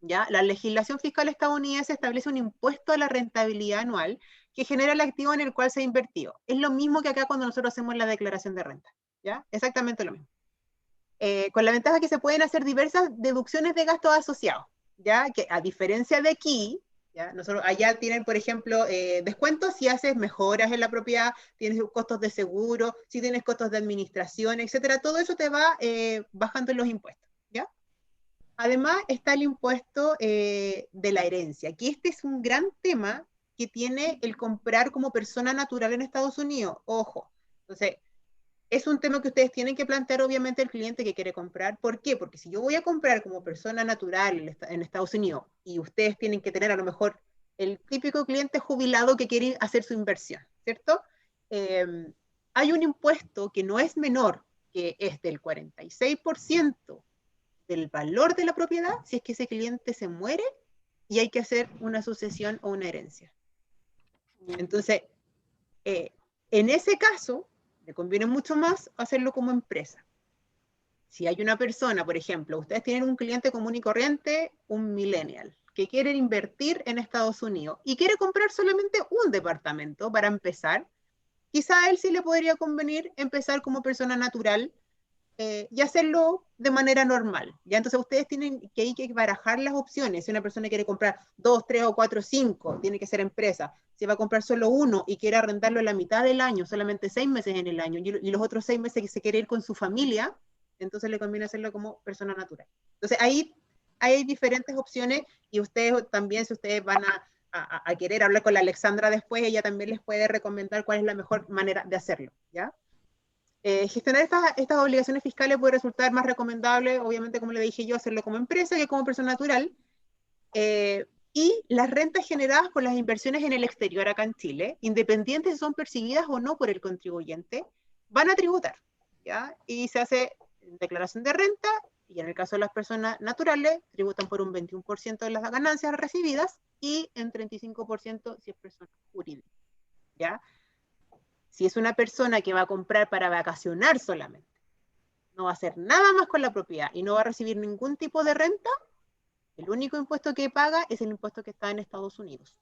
¿ya? La legislación fiscal estadounidense establece un impuesto a la rentabilidad anual que genera el activo en el cual se ha invertido. Es lo mismo que acá cuando nosotros hacemos la declaración de renta, ¿ya? Exactamente lo mismo. Con la ventaja que se pueden hacer diversas deducciones de gastos asociados, ¿ya? Que a diferencia de aquí, ¿ya? Nosotros, allá tienen, por ejemplo, descuentos si haces mejoras en la propiedad, tienes costos de seguro, si tienes costos de administración, etcétera. Todo eso te va bajando en los impuestos, ¿ya? Además está el impuesto de la herencia, que este es un gran tema que tiene el comprar como persona natural en Estados Unidos. Ojo, entonces es un tema que ustedes tienen que plantear obviamente al cliente que quiere comprar. ¿Por qué? Porque si yo voy a comprar como persona natural en Estados Unidos y ustedes tienen que tener a lo mejor el típico cliente jubilado que quiere hacer su inversión, ¿cierto? Hay un impuesto que no es menor, que es del 46% del valor de la propiedad si es que ese cliente se muere y hay que hacer una sucesión o una herencia. Entonces, en ese caso, le conviene mucho más hacerlo como empresa. Si hay una persona, por ejemplo, ustedes tienen un cliente común y corriente, un millennial, que quiere invertir en Estados Unidos y quiere comprar solamente un departamento para empezar, quizá a él sí le podría convenir empezar como persona natural y hacerlo de manera normal. Ya entonces ustedes tienen que barajar las opciones. Si una persona quiere comprar 2, 3 o 4, 5, tiene que ser empresa. Si va a comprar solo uno y quiere arrendarlo en la mitad del año, solamente 6 meses en el año, y los otros 6 meses que se quiere ir con su familia, entonces le conviene hacerlo como persona natural. Entonces ahí hay diferentes opciones y ustedes también, si ustedes van a querer hablar con la Alexandra después, ella también les puede recomendar cuál es la mejor manera de hacerlo, ¿ya? Gestionar estas obligaciones fiscales puede resultar más recomendable, obviamente, como le dije yo, hacerlo como empresa que como persona natural. Y las rentas generadas por las inversiones en el exterior acá en Chile, independientes si son percibidas o no por el contribuyente, van a tributar, ¿ya? Y se hace declaración de renta, y en el caso de las personas naturales, tributan por un 21% de las ganancias recibidas y en 35% si es persona jurídica, ¿ya? Si es una persona que va a comprar para vacacionar solamente, no va a hacer nada más con la propiedad y no va a recibir ningún tipo de renta, el único impuesto que paga es el impuesto que está en Estados Unidos,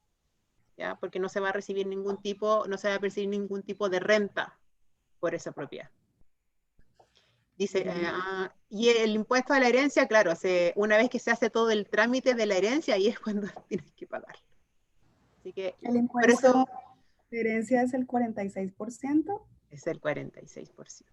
¿ya? Porque no se va a recibir ningún tipo, no se va a percibir ningún tipo de renta por esa propiedad. Dice, y el impuesto a la herencia, claro, una vez que se hace todo el trámite de la herencia, ahí es cuando tienes que pagar. Así que, El por eso impuesto de herencia es el 46%. es el 46%.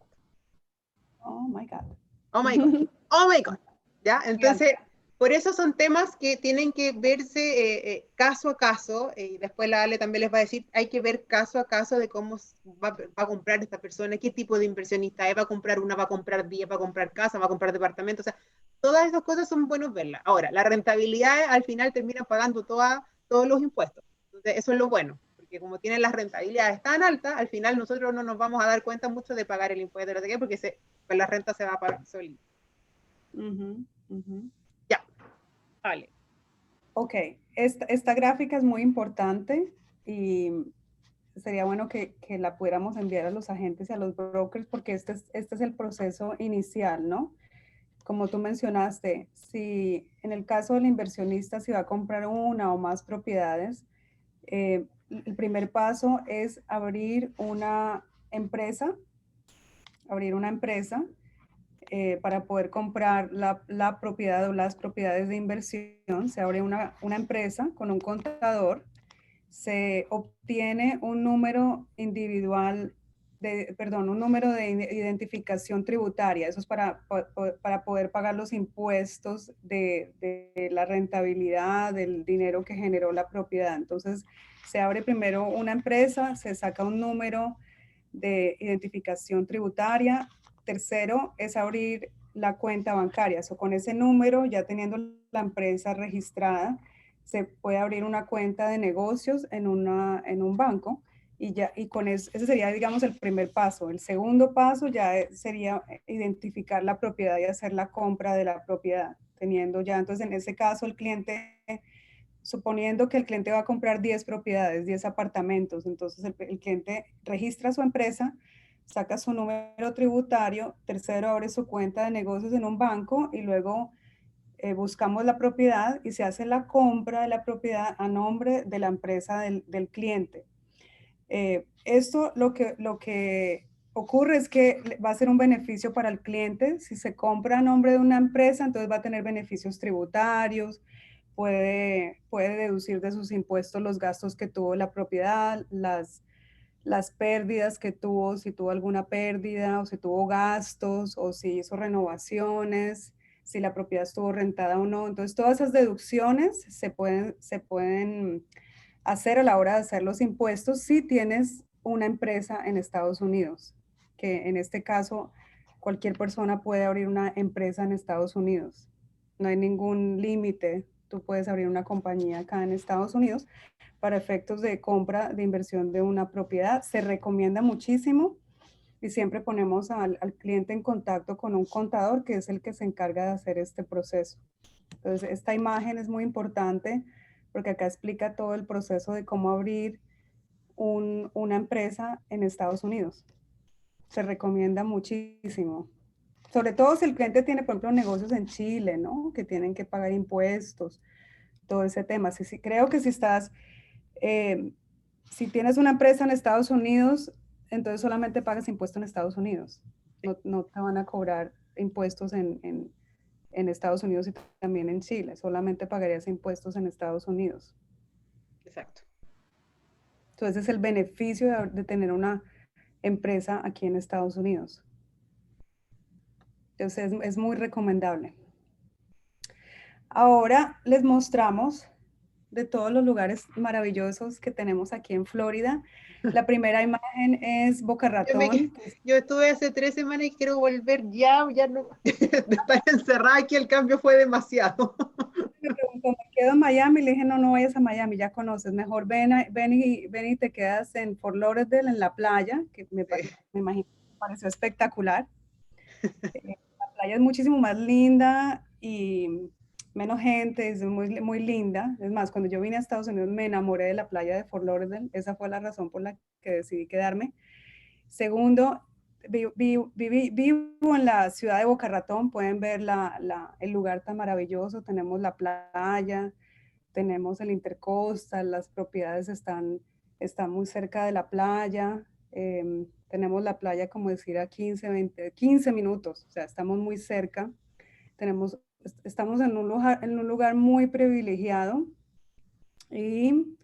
Oh my God. Oh my God. Oh my God. ¿Ya? Gigante. Entonces, por eso son temas que tienen que verse caso a caso. Y después la Ale también les va a decir, hay que ver caso a caso de cómo va a comprar esta persona, qué tipo de inversionista es, va a comprar una, va a comprar 10, va a comprar casa, va a comprar departamento. O sea, todas esas cosas son buenos verlas. Ahora, la rentabilidad al final termina pagando todos los impuestos. Entonces, eso es lo bueno. Porque como tienen las rentabilidades tan altas, al final nosotros no nos vamos a dar cuenta mucho de pagar el impuesto de porque pues la renta se va a pagar solita. Ya, vale. Ok, esta gráfica es muy importante y sería bueno que la pudiéramos enviar a los agentes y a los brokers porque este es el proceso inicial, ¿no? Como tú mencionaste, si en el caso del inversionista, si va a comprar una o más propiedades, el primer paso es abrir una empresa para poder comprar la propiedad o las propiedades de inversión. Se abre una empresa con un contador, se obtiene un número individual un número de identificación tributaria. Eso es para poder pagar los impuestos de la rentabilidad, del dinero que generó la propiedad. Entonces, se abre primero una empresa, se saca un número de identificación tributaria. Tercero es abrir la cuenta bancaria. O con ese número, ya teniendo la empresa registrada, se puede abrir una cuenta de negocios en un banco y con eso, ese sería, digamos, el primer paso. El segundo paso ya sería identificar la propiedad y hacer la compra de la propiedad, teniendo ya, entonces en ese caso el cliente, suponiendo que el cliente va a comprar 10 propiedades, 10 apartamentos, entonces el cliente registra su empresa, saca su número tributario, tercero abre su cuenta de negocios en un banco y luego buscamos la propiedad y se hace la compra de la propiedad a nombre de la empresa del cliente. Esto lo que ocurre es que va a ser un beneficio para el cliente. Si se compra a nombre de una empresa, entonces va a tener beneficios tributarios, puede deducir de sus impuestos los gastos que tuvo la propiedad, las pérdidas que tuvo, si tuvo alguna pérdida o si tuvo gastos o si hizo renovaciones. si la propiedad estuvo rentada o no. Entonces, todas esas deducciones se pueden hacer a la hora de hacer los impuestos si tienes una empresa en Estados Unidos, que en este caso cualquier persona puede abrir una empresa en Estados Unidos. No hay ningún límite. Tú puedes abrir una compañía acá en Estados Unidos para efectos de compra, de inversión de una propiedad. Se recomienda muchísimo y siempre ponemos al cliente en contacto con un contador que es el que se encarga de hacer este proceso. Entonces, esta imagen es muy importante porque acá explica todo el proceso de cómo abrir una empresa en Estados Unidos. Se recomienda muchísimo. Sobre todo si el cliente tiene, por ejemplo, negocios en Chile, ¿no? Que tienen que pagar impuestos, todo ese tema. Sí, creo que si estás, si tienes una empresa en Estados Unidos, entonces solamente pagas impuestos en Estados Unidos. No te van a cobrar impuestos en Estados Unidos y también en Chile. Solamente pagarías impuestos en Estados Unidos. Exacto. Entonces es el beneficio de tener una empresa aquí en Estados Unidos. Entonces es muy recomendable. Ahora les mostramos de todos los lugares maravillosos que tenemos aquí en Florida. La primera imagen es Boca Ratón. Yo estuve hace 3 semanas y quiero volver ya, ya no. De estar encerrada aquí el cambio fue demasiado. Me preguntó, ¿me quedo en Miami? Le dije, no, no vayas a Miami, ya conoces. Mejor ven y te quedas en Fort Lauderdale, en la playa, que me imagino que me pareció espectacular. La playa es muchísimo más linda y menos gente, es muy, muy linda. Es más, cuando yo vine a Estados Unidos me enamoré de la playa de Fort Lauderdale. Esa fue la razón por la que decidí quedarme. Segundo, vivo en la ciudad de Boca Ratón. Pueden ver el lugar tan maravilloso. Tenemos la playa, tenemos el Intercoastal, las propiedades están muy cerca de la playa. Tenemos la playa, como decir, a 15 minutos, o sea, estamos muy cerca. Estamos en un lugar muy privilegiado y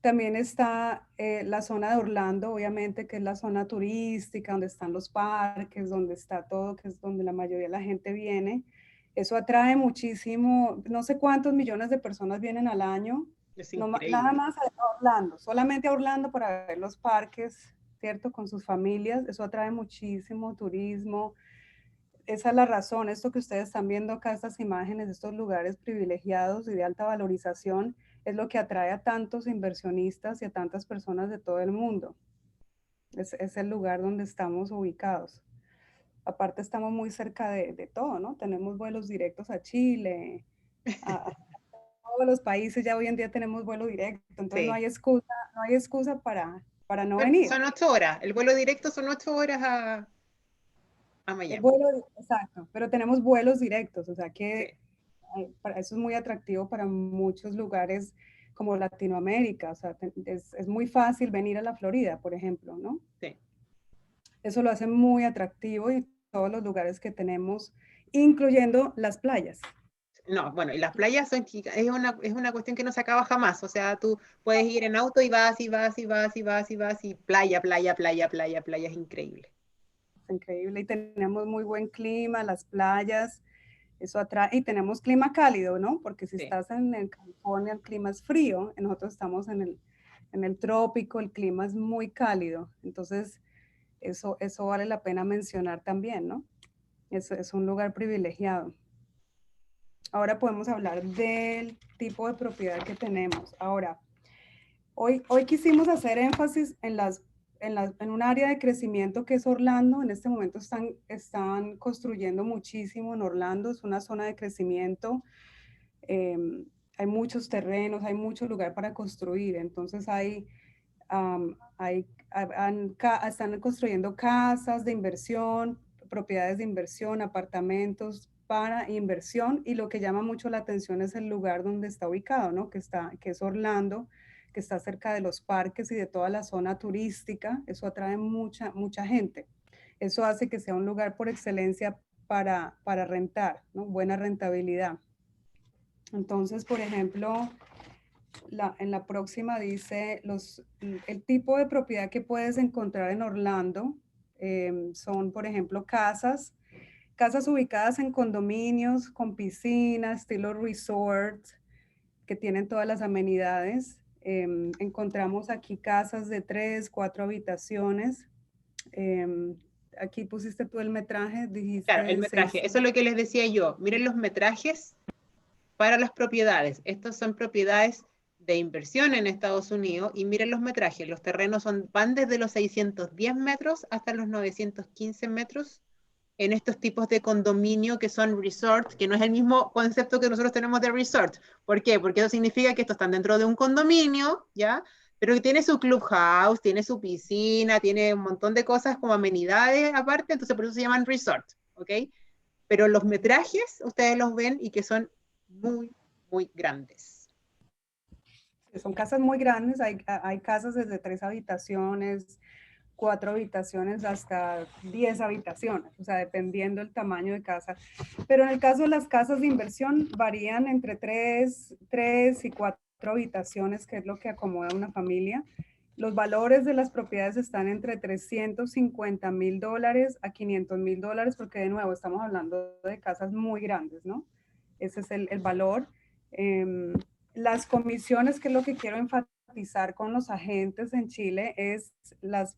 también está la zona de Orlando, obviamente, que es la zona turística, donde están los parques, donde está todo, que es donde la mayoría de la gente viene. Eso atrae muchísimo, no sé cuántos millones de personas vienen al año, Es nada increíble. más a Orlando, solamente a Orlando para ver los parques, ¿cierto? Con sus familias, eso atrae muchísimo turismo. Esa es la razón, esto que ustedes están viendo acá, estas imágenes, estos lugares privilegiados y de alta valorización, es lo que atrae a tantos inversionistas y a tantas personas de todo el mundo. Es el lugar donde estamos ubicados. Aparte estamos muy cerca de todo, ¿no? Tenemos vuelos directos a Chile, a todos los países, ya hoy en día tenemos vuelo directo, entonces Sí. no hay excusa para no Bueno, venir. son 8 horas. El vuelo directo son 8 horas a El Miami. vuelo, exacto, pero tenemos vuelos directos, o sea Sí, que eso es muy atractivo para muchos lugares como Latinoamérica, o sea, es muy fácil venir a la Florida, por ejemplo, ¿no? sí. Eso lo hace muy atractivo y todos los lugares que tenemos, incluyendo las playas. No, bueno, y las playas son chicas, es una cuestión que no se acaba jamás. O sea, tú puedes ir en auto y vas y vas y vas y vas y vas y playa, playa, playa, playa, playa, es increíble. Es increíble y tenemos muy buen clima, las playas, eso atrae, y tenemos clima cálido, ¿no? Porque si Sí. estás en California el clima es frío, nosotros estamos en el trópico, el clima es muy cálido, entonces eso vale la pena mencionar también, ¿no? Es un lugar privilegiado. Ahora podemos hablar del tipo de propiedad que tenemos. Ahora, hoy quisimos hacer énfasis en un área de crecimiento que es Orlando. En este momento están construyendo muchísimo en Orlando, es una zona de crecimiento. eh, hay muchos terrenos, hay mucho lugar para construir, entonces están construyendo casas de inversión, propiedades de inversión, apartamentos para inversión, y lo que llama mucho la atención es el lugar donde está ubicado, ¿no? Que es Orlando, que está cerca de los parques y de toda la zona turística. Eso atrae mucha gente. Eso hace que sea un lugar por excelencia para rentar, ¿no? Buena rentabilidad. Entonces, por ejemplo, en la próxima dice el tipo de propiedad que puedes encontrar en Orlando son, por ejemplo, casas casas ubicadas en condominios con piscina, estilo resort, que tienen todas las amenidades. Encontramos aquí casas de 3, 4 habitaciones. Aquí pusiste tú el metraje, Claro, el dijiste metraje, 6. eso es lo que les decía yo. Miren los metrajes para las propiedades. Estas son propiedades de inversión en Estados Unidos y miren los metrajes. Los terrenos van desde los 610 metros hasta los 915 metros en estos tipos de condominio que son resort, que no es el mismo concepto que nosotros tenemos de resort. ¿Por qué? Porque eso significa que estos están dentro de un condominio, ¿ya? Pero que tiene su clubhouse, tiene su piscina, tiene un montón de cosas como amenidades aparte, entonces por eso se llaman resort, ¿ok? Pero los metrajes ustedes los ven y que son muy, muy grandes. Son casas muy grandes, hay casas desde 3 habitaciones, 4 habitaciones hasta 10 habitaciones, o sea, dependiendo del tamaño de casa. Pero en el caso de las casas de inversión varían entre 3 y 4 habitaciones, que es lo que acomoda una familia. Los valores de las propiedades están entre $350,000 a $500,000, porque de nuevo estamos hablando de casas muy grandes, ¿no? Ese es el valor. Las comisiones, que es lo que quiero enfatizar con los agentes en Chile, es las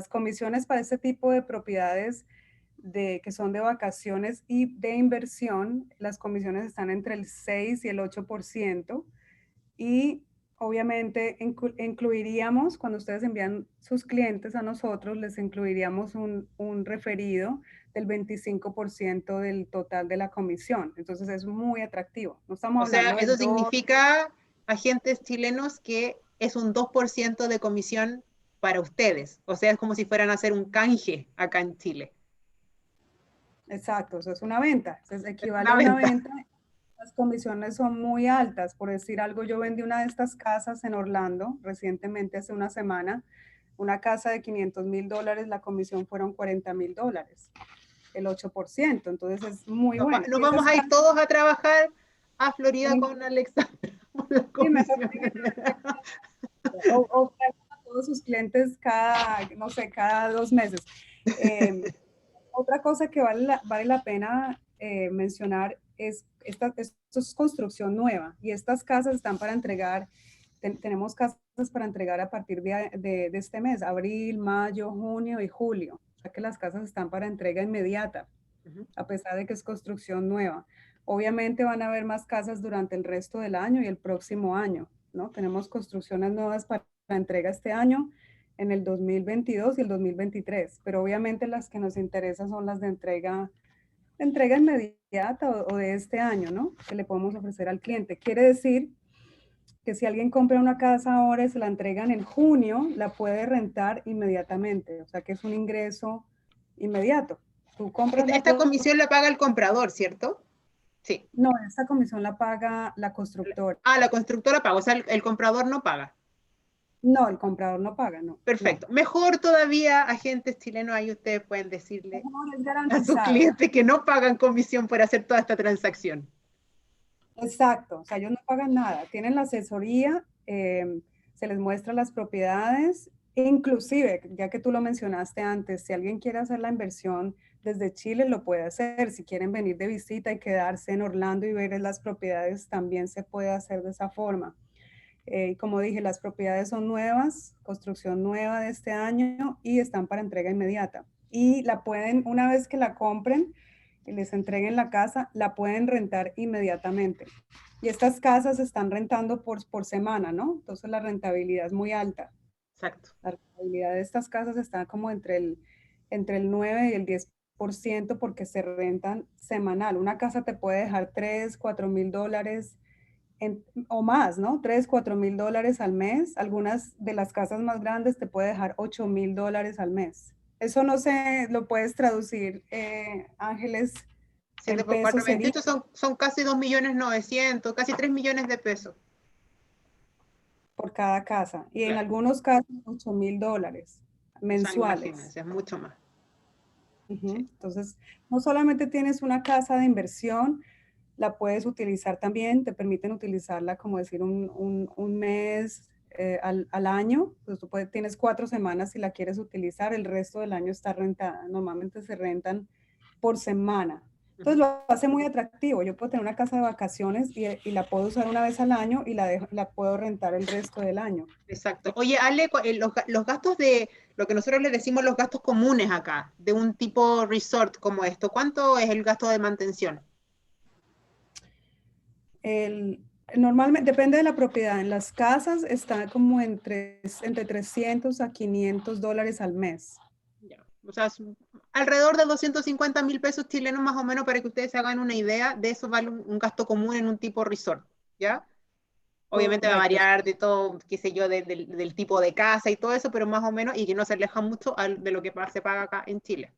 comisiones para este tipo de propiedades que son de vacaciones y de inversión. Las comisiones están entre el 6 y el 8%, y obviamente incluiríamos, cuando ustedes envían sus clientes a nosotros, les incluiríamos un referido del 25% del total de la comisión. Entonces es muy atractivo. No O estamos sea, hablando eso del 2. significa, agentes chilenos, que es un 2% de comisión para ustedes. O sea, es como si fueran a hacer un canje acá en Chile. Exacto, eso es una venta. Eso Es equivale una a una venta. venta. Las comisiones son muy altas. Por decir algo, yo vendí una de estas casas en Orlando recientemente, hace una semana. Una casa de $500,000, la comisión fueron $40,000, el 8%. Entonces es muy bueno. Nos Y vamos esas a ir casas, todos a trabajar a Florida sí, con Alexandra por las mejor comisiones. o traigan a todos sus clientes cada, no sé, cada 2 meses. Otra cosa que vale la pena mencionar es, esto es construcción nueva, y estas casas están para entregar. Tenemos casas para entregar a partir de este mes, abril, mayo, junio y julio. O sea que las casas están para entrega inmediata, a pesar de que es construcción nueva. Obviamente van a haber más casas durante el resto del año y el próximo año, ¿no? Tenemos construcciones nuevas para entrega este año, en el 2022 y el 2023, pero obviamente las que nos interesan son las de entrega inmediata o de este año, ¿no? Que le podemos ofrecer al cliente. Quiere decir que si alguien compra una casa ahora y se la entregan en junio, la puede rentar inmediatamente, o sea que es un ingreso inmediato. Tú compras la Esta propiedad. comisión la paga el comprador, ¿cierto? Sí. No, esta comisión la paga la constructora. Ah, la constructora paga, o sea, el comprador no paga. No, el comprador no paga, no, no. Perfecto. Mejor todavía, agentes chilenos, ahí ustedes pueden decirle Mejor, es a sus garantizado. clientes que no pagan comisión por hacer toda esta transacción. Exacto, o sea, ellos no pagan nada, tienen la asesoría, se les muestra las propiedades, e inclusive, ya que tú lo mencionaste antes, si alguien quiere hacer la inversión desde Chile, lo puede hacer. Si quieren venir de visita y quedarse en Orlando y ver las propiedades, también se puede hacer de esa forma. Como dije, las propiedades son nuevas, construcción nueva de este año, y están para entrega inmediata. Y la pueden, una vez que la compren y les entreguen la casa, la pueden rentar inmediatamente. Y estas casas se están rentando por semana, ¿no? Entonces la rentabilidad es muy alta. Exacto. La rentabilidad de estas casas está como entre el 9 y el 10%, porque se rentan semanal. Una casa te puede dejar 3, $4,000 o más, ¿no? 3, $4,000 al mes. Algunas de las casas más grandes te puede dejar $8,000 al mes. Eso no sé, lo puedes traducir, Ángeles, 7 en por 4, pesos sería 28 son casi 2.900.000, casi 3 millones de pesos. por cada casa. Y en Claro. algunos casos, $8,000 O sea, mensuales. imagínense, es mucho más. Ujú. Sí. Entonces, no solamente tienes una casa de inversión, la puedes utilizar también, te permiten utilizarla, como decir, un mes al año. Pues tienes 4 semanas si la quieres utilizar, el resto del año está rentada. Normalmente se rentan por semana. Entonces lo hace muy atractivo. Yo puedo tener una casa de vacaciones y la puedo usar una vez al año y la puedo rentar el resto del año. Exacto. Oye, Ale, los gastos de lo que nosotros le decimos los gastos comunes acá, de un tipo resort como esto, ¿cuánto es el gasto de mantención? El, Normalmente, depende de la propiedad. En las casas está como entre 300 a $500 al mes. Ya. O sea, alrededor de 250.000 pesos chilenos más o menos para que ustedes se hagan una idea de eso vale un gasto común en un tipo resort, ¿ya? Obviamente va a Correcto, variar de todo, qué sé yo, del tipo de casa y todo eso, pero más o menos, y que no se aleja mucho de lo que se paga acá en Chile,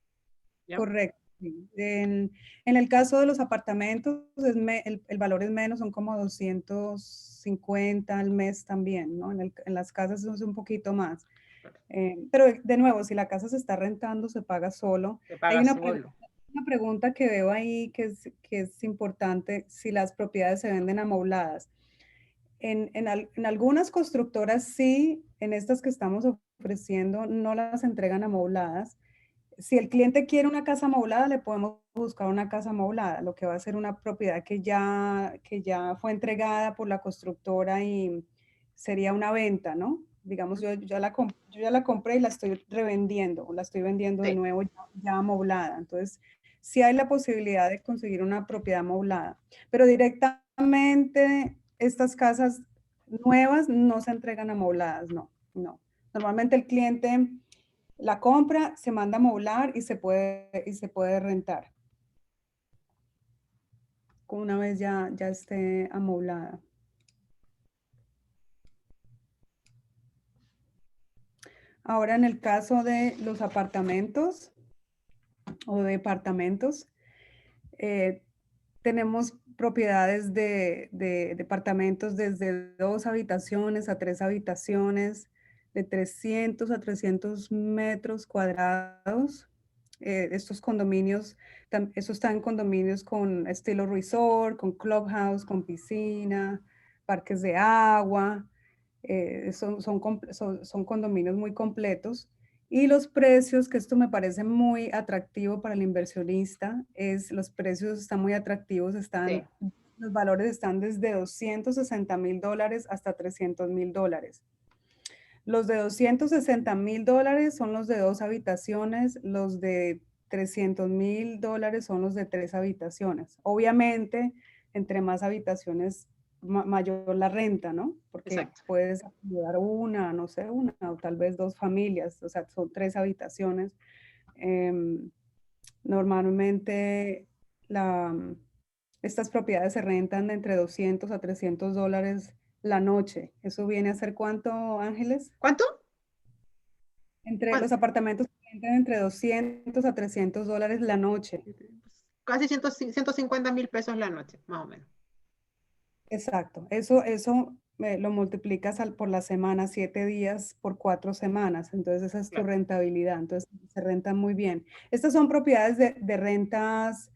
¿ya? correcto. Sí. En el caso de los apartamentos, el valor es menos, son como 250 al mes también, ¿no? En las casas es un poquito más. Pero de nuevo, si la casa se está rentando, se paga solo. Se Hay paga solo. una pregunta que veo ahí que es importante, si las propiedades se venden amobladas. En algunas constructoras sí, en estas que estamos ofreciendo, no las entregan amobladas. Si el cliente quiere una casa amoblada, le podemos buscar una casa amoblada, lo que va a ser una propiedad que ya fue entregada por la constructora y sería una venta, ¿no? Digamos, yo ya la compré y la estoy revendiendo, o la estoy vendiendo de Sí. nuevo ya amoblada. Entonces, sí hay la posibilidad de conseguir una propiedad amoblada, pero directamente estas casas nuevas no se entregan amobladas, no, no. Normalmente el cliente la compra, se manda a amoblar y se puede rentar una vez ya esté amoblada. Ahora, en el caso de los apartamentos o departamentos, eh, tenemos propiedades de departamentos desde 2 habitaciones a 3 habitaciones, de 300 a 300 metros cuadrados. Estos condominios, eso está en condominios con estilo resort, con clubhouse, con piscina, parques de agua. Son condominios muy completos. Y los precios, que esto me parece muy atractivo para el inversionista, los precios están muy atractivos, Sí. los valores están desde $260,000 hasta $300,000. Los de $260,000 son los de 2 habitaciones, los de $300,000 son los de 3 habitaciones. Obviamente, entre más habitaciones, mayor la renta, ¿no? Porque Exacto. puedes ayudar una, no sé, una o tal vez 2 familias, o sea, son 3 habitaciones. Em, Normalmente la, estas propiedades se rentan de entre 200 a $300 la noche. ¿Eso viene a ser cuánto, Ángeles? ¿Cuánto? Entre ¿Cuánto? los apartamentos se rentan entre 200 a $300 la noche. Casi 150.000 pesos la noche, más o menos. Exacto. Eso lo multiplicas por la semana, 7 días por 4 semanas. Entonces esa es tu Claro. rentabilidad. Entonces se rentan muy bien. Estas son propiedades de rentas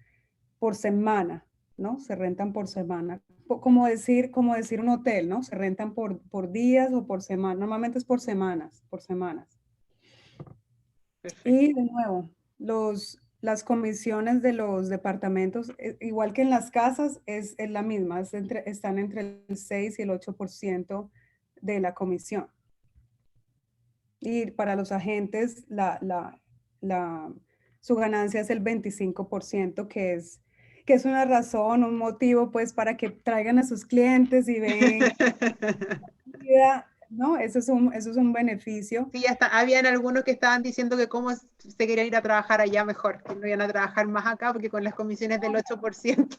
por semana, ¿no? Se rentan por semana. Como decir un hotel, ¿no? Se rentan por días o por semana. Normalmente es por semanas, por semanas. Perfecto. Y de nuevo, las comisiones de los departamentos, igual que en las casas, es la misma, están entre el 6 y el 8% de la comisión. Y para los agentes, su ganancia es el 25%, que es una razón, un motivo, pues, para que traigan a sus clientes y ven, ¿no? Eso es un beneficio. Sí, hasta habían algunos que estaban diciendo que cómo se querían ir a trabajar allá mejor, que no iban a trabajar más acá porque con las comisiones del 8%.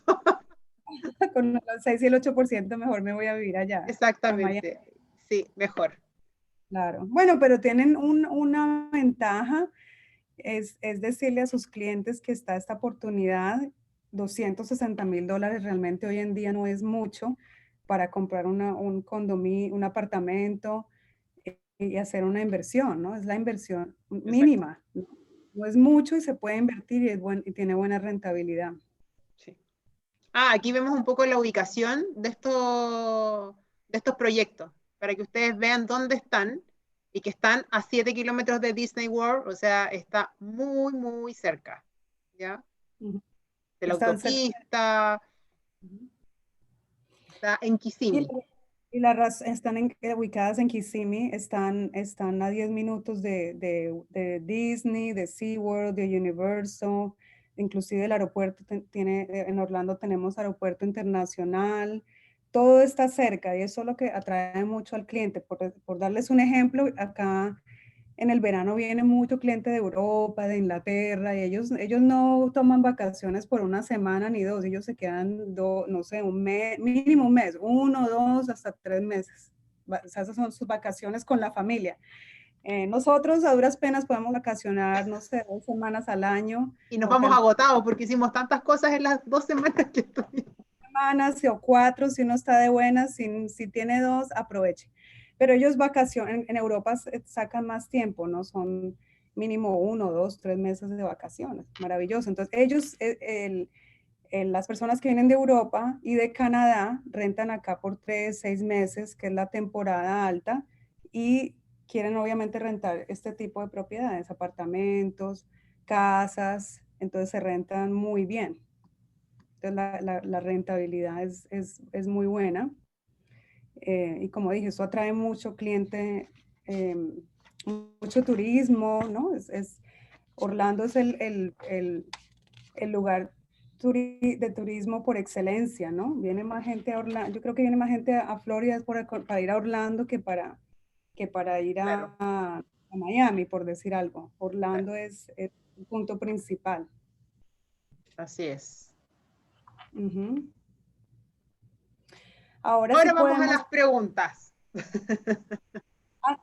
Con los 6 y el 8% mejor me voy a vivir allá, a Miami. Exactamente. Sí, mejor. Claro. Bueno, pero tienen una ventaja, es decirle a sus clientes que está esta oportunidad. $260,000 realmente hoy en día no es mucho para comprar un condominio, un apartamento y hacer una inversión, ¿no? Es la inversión Exacto. mínima, ¿no? No es mucho y se puede invertir y tiene buena rentabilidad. Sí. Aquí vemos un poco la ubicación de estos proyectos, para que ustedes vean dónde están y que están a 7 kilómetros de Disney World, o sea, está muy, muy cerca, ¿ya? Ujú. de la Están cerca. autopista, está en Y, Kissimmee. están ubicadas en Kissimmee, están a 10 minutos de Disney, de SeaWorld, de Universal, inclusive el aeropuerto tiene, en Orlando tenemos aeropuerto internacional, todo está cerca y eso es lo que atrae mucho al cliente. Por darles un ejemplo, acá en el verano viene mucho cliente de Europa, de Inglaterra, y ellos no toman vacaciones por una semana ni dos, ellos se quedan, no sé, un mes, mínimo un mes, uno, dos, hasta 3 meses. O sea, esas son sus vacaciones con la familia. Nosotros a duras penas podemos vacacionar, no sé, 2 semanas al año, Y nos o vamos tal vez agotados porque hicimos tantas cosas en las 2 semanas que estuvimos. semanas o 4, si uno está de buenas, si tiene 2, aproveche. Pero ellos vacacionan, en Europa sacan más tiempo, ¿no? Son mínimo 1, 2, 3 meses de vacaciones. Maravilloso. Entonces, ellos, las personas que vienen de Europa y de Canadá rentan acá por 3, 6 meses, que es la temporada alta, y quieren obviamente rentar este tipo de propiedades, apartamentos, casas, entonces se rentan muy bien. Entonces la rentabilidad es muy buena. Y como dije, eso atrae mucho cliente, eh, mucho turismo, ¿no? Orlando es el lugar de turismo por excelencia, ¿no? Viene más gente a Orlando, yo creo que viene más gente a Florida para ir a Orlando que para ir Claro, a Miami, por decir algo. claro, Orlando es el punto principal. así es. Ujú. Ahora sí Ahora vamos a podemos. las preguntas.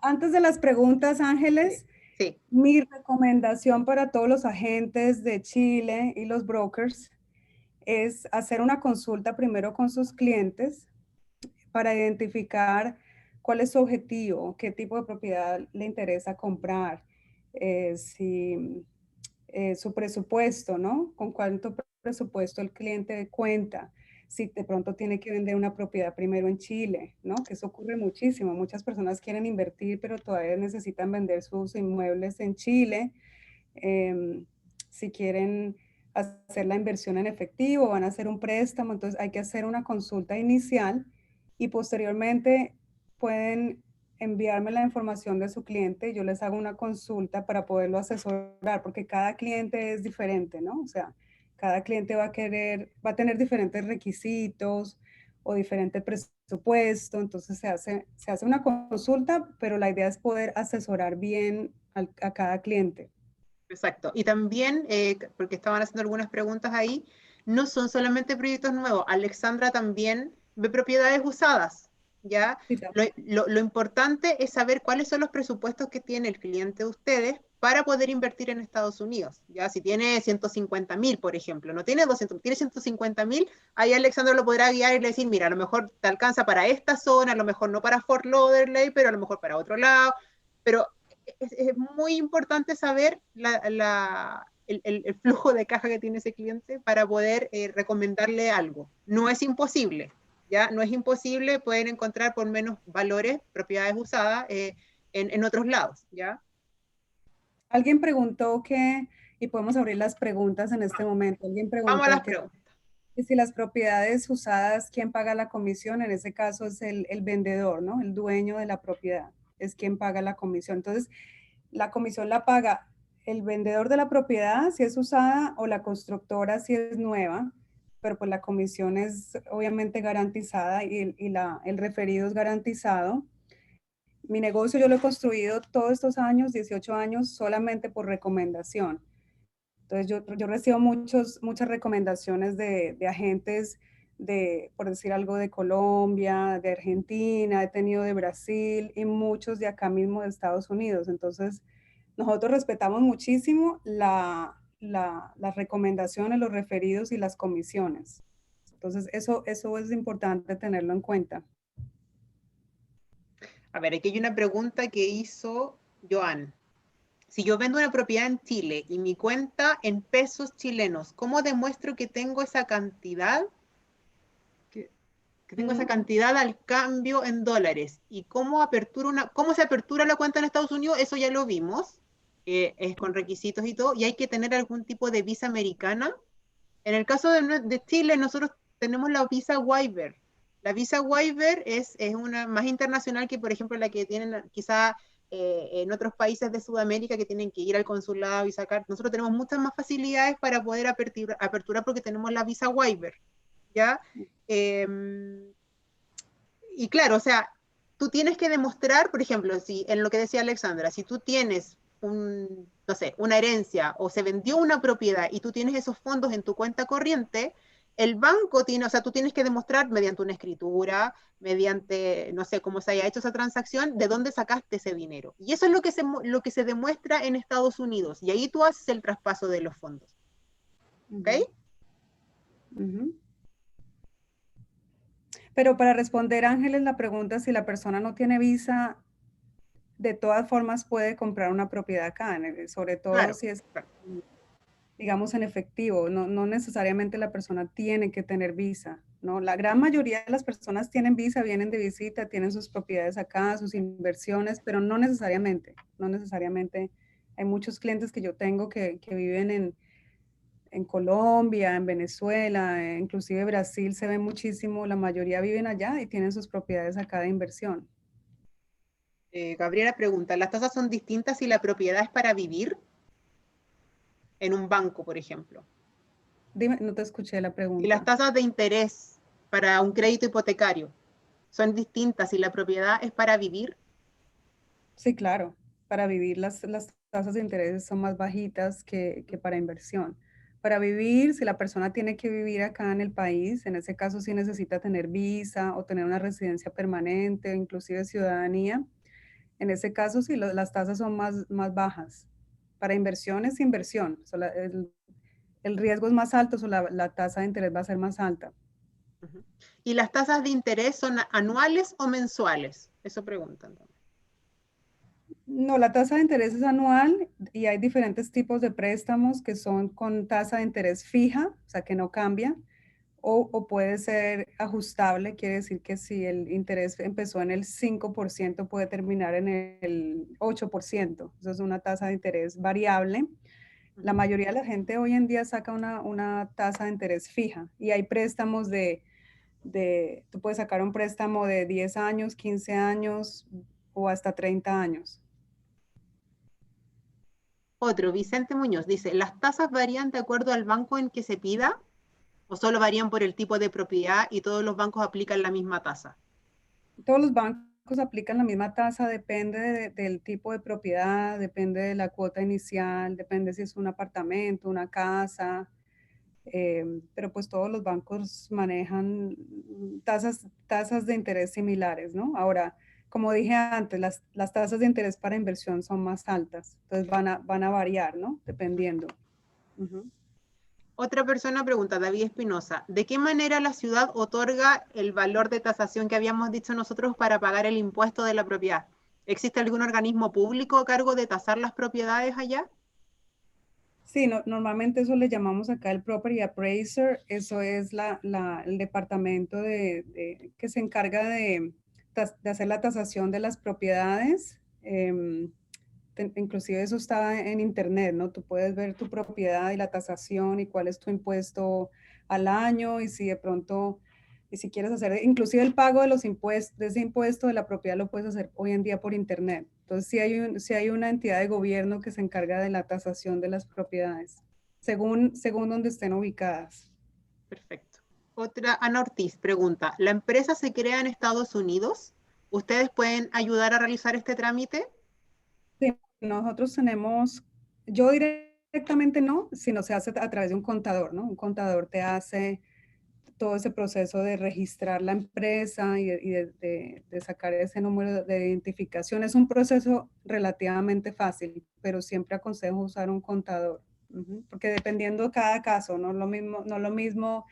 Antes de las preguntas, Sí, Ángeles, sí, mi recomendación para todos los agentes de Chile y los brokers es hacer una consulta primero con sus clientes para identificar cuál es su objetivo, qué tipo de propiedad le interesa comprar, si su presupuesto, ¿no? Con cuánto presupuesto el cliente cuenta, si de pronto tiene que vender una propiedad primero en Chile, ¿no? Que eso ocurre muchísimo. Muchas personas quieren invertir, pero todavía necesitan vender sus inmuebles en Chile. Eh, si quieren hacer la inversión en efectivo, van a hacer un préstamo, entonces hay que hacer una consulta inicial y posteriormente pueden enviarme la información de su cliente, yo les hago una consulta para poderlo asesorar, porque cada cliente es diferente, ¿no? O sea, cada cliente va a tener diferentes requisitos o diferente presupuesto, entonces se hace una consulta, pero la idea es poder asesorar bien a cada cliente. exacto. Y también, porque estaban haciendo algunas preguntas ahí, no son solamente proyectos nuevos. Alexandra también ve propiedades usadas, ¿ya? Sí, Lo importante es saber cuáles son los presupuestos que tiene el cliente de ustedes para poder invertir en Estados Unidos, ¿ya? Si tiene 150.000, por ejemplo, no tiene 200, tiene 150.000, ahí Alexandra lo podrá guiar y le decir, mira, a lo mejor te alcanza para esta zona, a lo mejor no para Fort Lauderdale, pero a lo mejor para otro lado, pero es muy importante saber el flujo de caja que tiene ese cliente para poder recomendarle algo. No es imposible, ¿ya? No es imposible, pueden encontrar por menos valores propiedades usadas en otros lados, ¿ya? alguien preguntó y podemos abrir las preguntas en este momento. Alguien Vamos a preguntó las preguntas. que si las propiedades usadas, ¿quién paga la comisión? En ese caso es el vendedor, ¿no? El dueño de la propiedad es quien paga la comisión. Entonces, la comisión la paga el vendedor de la propiedad si es usada o la constructora si es nueva, pero pues la comisión es obviamente garantizada y el referido es garantizado. Mi negocio yo lo he construido todos estos años, 18 años, solamente por recomendación. Entonces yo recibo muchas recomendaciones de agentes por decir algo, de Colombia, de Argentina, he tenido de Brasil y muchos de acá mismo de Estados Unidos. Entonces, nosotros respetamos muchísimo las recomendaciones, los referidos y las comisiones. Entonces, eso es importante tenerlo en cuenta. A ver, aquí hay una pregunta que hizo Joan. Si yo vendo una propiedad en Chile y mi cuenta en pesos chilenos, ¿cómo demuestro que tengo esa cantidad? Que tengo esa Mm, cantidad al cambio en dólares. ¿Y cómo se apertura la cuenta en Estados Unidos? Eso ya lo vimos, es con requisitos y todo, y hay que tener algún tipo de visa americana. En el caso de Chile, nosotros tenemos la visa waiver. La visa waiver es una más internacional que, por ejemplo, la que tienen quizá en otros países de Sudamérica que tienen que ir al consulado y sacar. Nosotros tenemos muchas más facilidades para poder aperturar porque tenemos la visa waiver, ¿ya? Y claro, o sea, tú tienes que demostrar, por ejemplo, si en lo que decía Alexandra, si tú tienes no sé, una herencia o se vendió una propiedad y tú tienes esos fondos en tu cuenta corriente, el banco tiene, o sea, tú tienes que demostrar mediante una escritura, mediante, no sé cómo se haya hecho esa transacción, de dónde sacaste ese dinero. Y eso es lo que se demuestra en Estados Unidos. Y ahí tú haces el traspaso de los fondos. ¿Ok? Pero para responder, Ángeles, la pregunta, si la persona no tiene visa, de todas formas puede comprar una propiedad acá, sobre todo Claro. si es, digamos, en efectivo. No necesariamente la persona tiene que tener visa, ¿no? La gran mayoría de las personas tienen visa, vienen de visita, tienen sus propiedades acá, sus inversiones, pero no necesariamente, no necesariamente. Hay muchos clientes que yo tengo que viven en Colombia, en Venezuela, inclusive Brasil se ve muchísimo, la mayoría viven allá y tienen sus propiedades acá de inversión. Gabriela pregunta, ¿las tasas son distintas si la propiedad es para vivir en un banco, por ejemplo? Dime, no te escuché la Y las pregunta. tasas de interés para un crédito hipotecario son distintas si la propiedad es para vivir. Sí, claro, para vivir las tasas de interés son más bajitas que para inversión. Para vivir, si la persona tiene que vivir acá en el país, en ese caso sí necesita tener visa o tener una residencia permanente, inclusive ciudadanía. En ese caso sí, las tasas son más bajas. Para inversión es inversión, o sea, el riesgo es más alto, o la tasa de interés va a ser más alta. Uh-huh. ¿Y las tasas de interés son anuales o mensuales? Eso preguntan también. No, la tasa de interés es anual y hay diferentes tipos de préstamos que son con tasa de interés fija, o sea, que no cambia, o puede ser ajustable, quiere decir que si el interés empezó en el 5%, puede terminar en el 8%. Eso es una tasa de interés variable. La Uh-huh. mayoría de la gente hoy en día saca una tasa de interés fija y hay préstamos tú puedes sacar un préstamo de 10 años, 15 años o hasta 30 años. Otro, Vicente Muñoz, dice, ¿las tasas varían de acuerdo al banco en que se pida o solo varían por el tipo de propiedad y todos los bancos aplican la misma tasa? Todos los bancos aplican la misma tasa, depende del tipo de propiedad, depende de la cuota inicial, depende si es un apartamento, una casa, pero pues todos los bancos manejan tasas de interés similares, ¿no? Ahora, como dije antes, las tasas de interés para inversión son más altas, entonces van a variar, ¿no? Dependiendo. Ujú. Otra persona pregunta, David Espinosa, ¿de qué manera la ciudad otorga el valor de tasación que habíamos dicho nosotros para pagar el impuesto de la propiedad? ¿Existe algún organismo público a cargo de tasar las propiedades allá? Sí, normalmente eso le llamamos acá el Property Appraiser, eso es el departamento que se encarga de hacer la tasación de las propiedades. Inclusive eso está en internet, ¿no? Tú puedes ver tu propiedad y la tasación y cuál es tu impuesto al año y si de pronto, y si quieres hacer, inclusive el pago de los impuestos, de ese impuesto de la propiedad lo puedes hacer hoy en día por internet. Entonces sí hay una entidad de gobierno que se encarga de la tasación de las propiedades, según donde estén ubicadas. Perfecto. Otra, Ana Ortiz pregunta, ¿la empresa se crea en Estados Unidos? ¿Ustedes pueden ayudar a realizar este trámite? Sí, nosotros tenemos, yo directamente no, sino se hace a través de un contador, ¿no? Un contador te hace todo ese proceso de registrar la empresa y de sacar ese número de identificación. Es un proceso relativamente fácil, pero siempre aconsejo usar un contador, porque dependiendo de cada caso, no lo mismo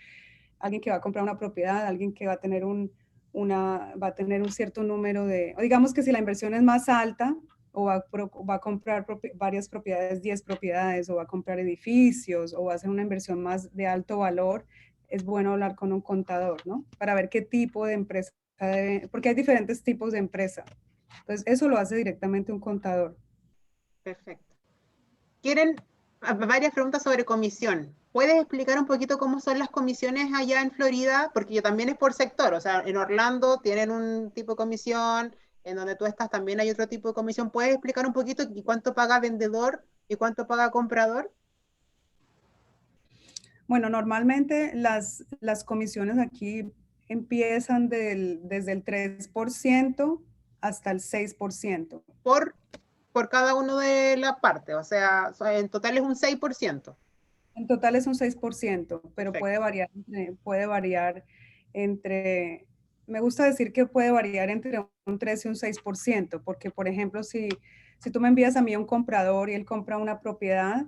alguien que va a comprar una propiedad, alguien que va a tener va a tener un cierto número o digamos que si la inversión es más alta, va a comprar varias propiedades, 10 propiedades, o va a comprar edificios, o va a hacer una inversión más de alto valor, es bueno hablar con un contador, ¿no? Para ver qué tipo de empresa porque hay diferentes tipos de empresa. Entonces, eso lo hace directamente un contador. Perfecto. ¿Quieren, varias preguntas sobre comisión. ¿Puedes explicar un poquito cómo son las comisiones allá en Florida? Porque yo también es por sector, o sea, en Orlando tienen un tipo de comisión, en donde tú estás también hay otro tipo de comisión. ¿Puedes explicar un poquito y cuánto paga vendedor y cuánto paga comprador? Bueno, normalmente las comisiones aquí empiezan desde el 3% hasta el 6%. Por, por cada uno de las partes, o sea, en total es un 6%. En total es un 6%, pero Perfecto. puede variar entre, me gusta decir que puede variar entre un 3 y un 6%, porque por ejemplo, si tú me envías a mí un comprador y él compra una propiedad,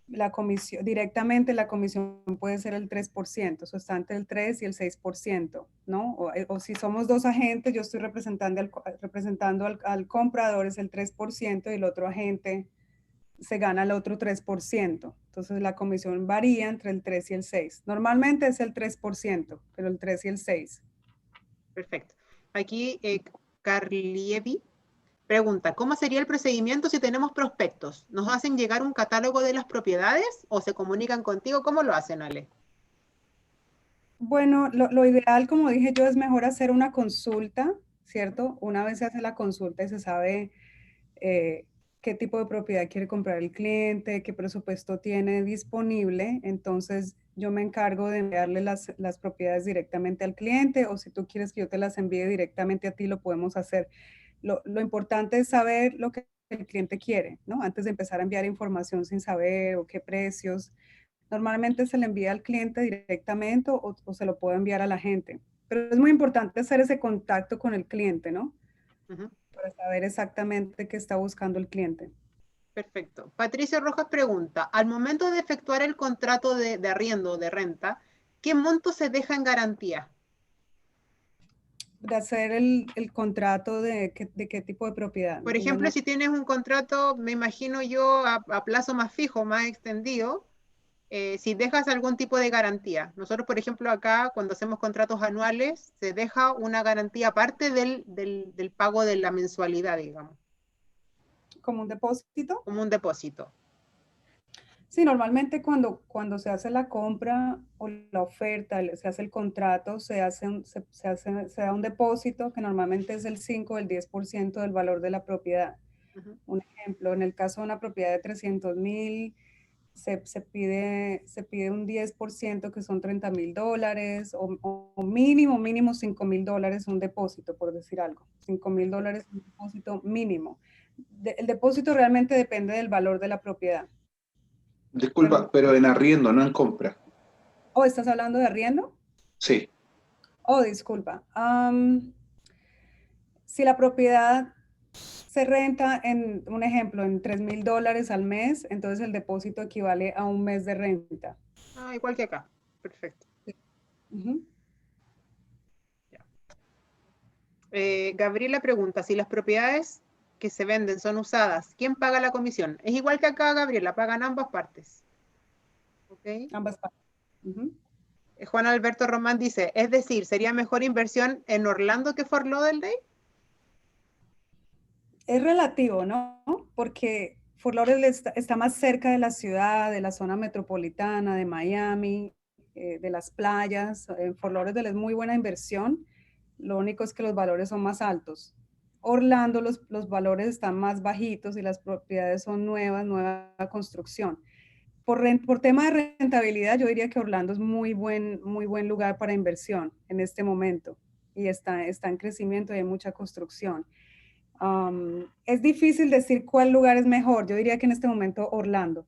la comisión, directamente la comisión puede ser el 3%, o sea, está entre el 3 y el 6%, ¿no? O si somos dos agentes, yo estoy representando al comprador, es el 3%, y el otro agente se gana el otro 3%. Entonces la comisión varía entre el 3 y el 6. Normalmente es el 3%, pero el 3 y el 6. Perfecto. Aquí Carlievi pregunta, ¿cómo sería el procedimiento si tenemos prospectos? ¿Nos hacen llegar un catálogo de las propiedades o se comunican contigo? ¿Cómo lo hacen, Ale? Bueno, lo ideal, como dije yo, es mejor hacer una consulta, ¿cierto? Una vez se hace la consulta y se sabe qué tipo de propiedad quiere comprar el cliente, qué presupuesto tiene disponible, entonces yo me encargo de enviarle las propiedades directamente al cliente, o si tú quieres que yo te las envíe directamente a ti, lo podemos hacer. Lo importante es saber lo que el cliente quiere, ¿no? Antes de empezar a enviar información sin saber o qué precios. Normalmente se le envía al cliente directamente o se lo puede enviar a la gente. Pero es muy importante hacer ese contacto con el cliente, ¿no? Ujú. Para saber exactamente qué está buscando el cliente. Perfecto. Patricia Rojas pregunta, al momento de efectuar el contrato de arriendo o de renta, ¿qué monto se deja en garantía? De hacer el contrato de qué tipo de propiedad. Por ejemplo, si tienes un contrato, me imagino yo, a plazo más fijo, más extendido, si dejas algún tipo de garantía. Nosotros, por ejemplo, acá, cuando hacemos contratos anuales, se deja una garantía aparte del pago de la mensualidad, digamos, Como un depósito. como un depósito. Sí, normalmente cuando se hace la compra o la oferta, se hace el contrato, se da un depósito que normalmente es el 5 o el 10% del valor de la propiedad. Ujú. Un ejemplo, en el caso de una propiedad de 300,000, se pide un 10% que son $30,000 o mínimo $5,000 un depósito, por decir algo. $5,000 un depósito mínimo. El depósito realmente depende del valor de la propiedad. Pero, Disculpa, pero en arriendo, no en compra. ¿oh, estás hablando de arriendo? Sí. Oh, disculpa. Si la propiedad se renta en, un ejemplo, en $3,000 al mes, entonces el depósito equivale a un mes de renta. Ah, igual que acá. Perfecto. Ujú. Ya. Gabriela pregunta, si las propiedades que se venden son usadas, ¿quién paga la comisión? Es igual que acá, Gabriela, pagan ambas partes. ¿Ok? Ambas partes. Ujú. Juan Alberto Román dice, es decir, ¿sería mejor inversión en Orlando que Fort Lauderdale? Es relativo, ¿no? Porque Fort Lauderdale está más cerca de la ciudad, de la zona metropolitana, de Miami, de las playas. Fort Lauderdale es muy buena inversión. Lo único es que los valores son más altos. Orlando, los valores están más bajitos y las propiedades son nuevas, nueva construcción. Por tema de rentabilidad, yo diría que Orlando es muy buen lugar para inversión en este momento y está en crecimiento y hay mucha construcción. Es difícil decir cuál lugar es mejor. Yo diría que en este momento Orlando,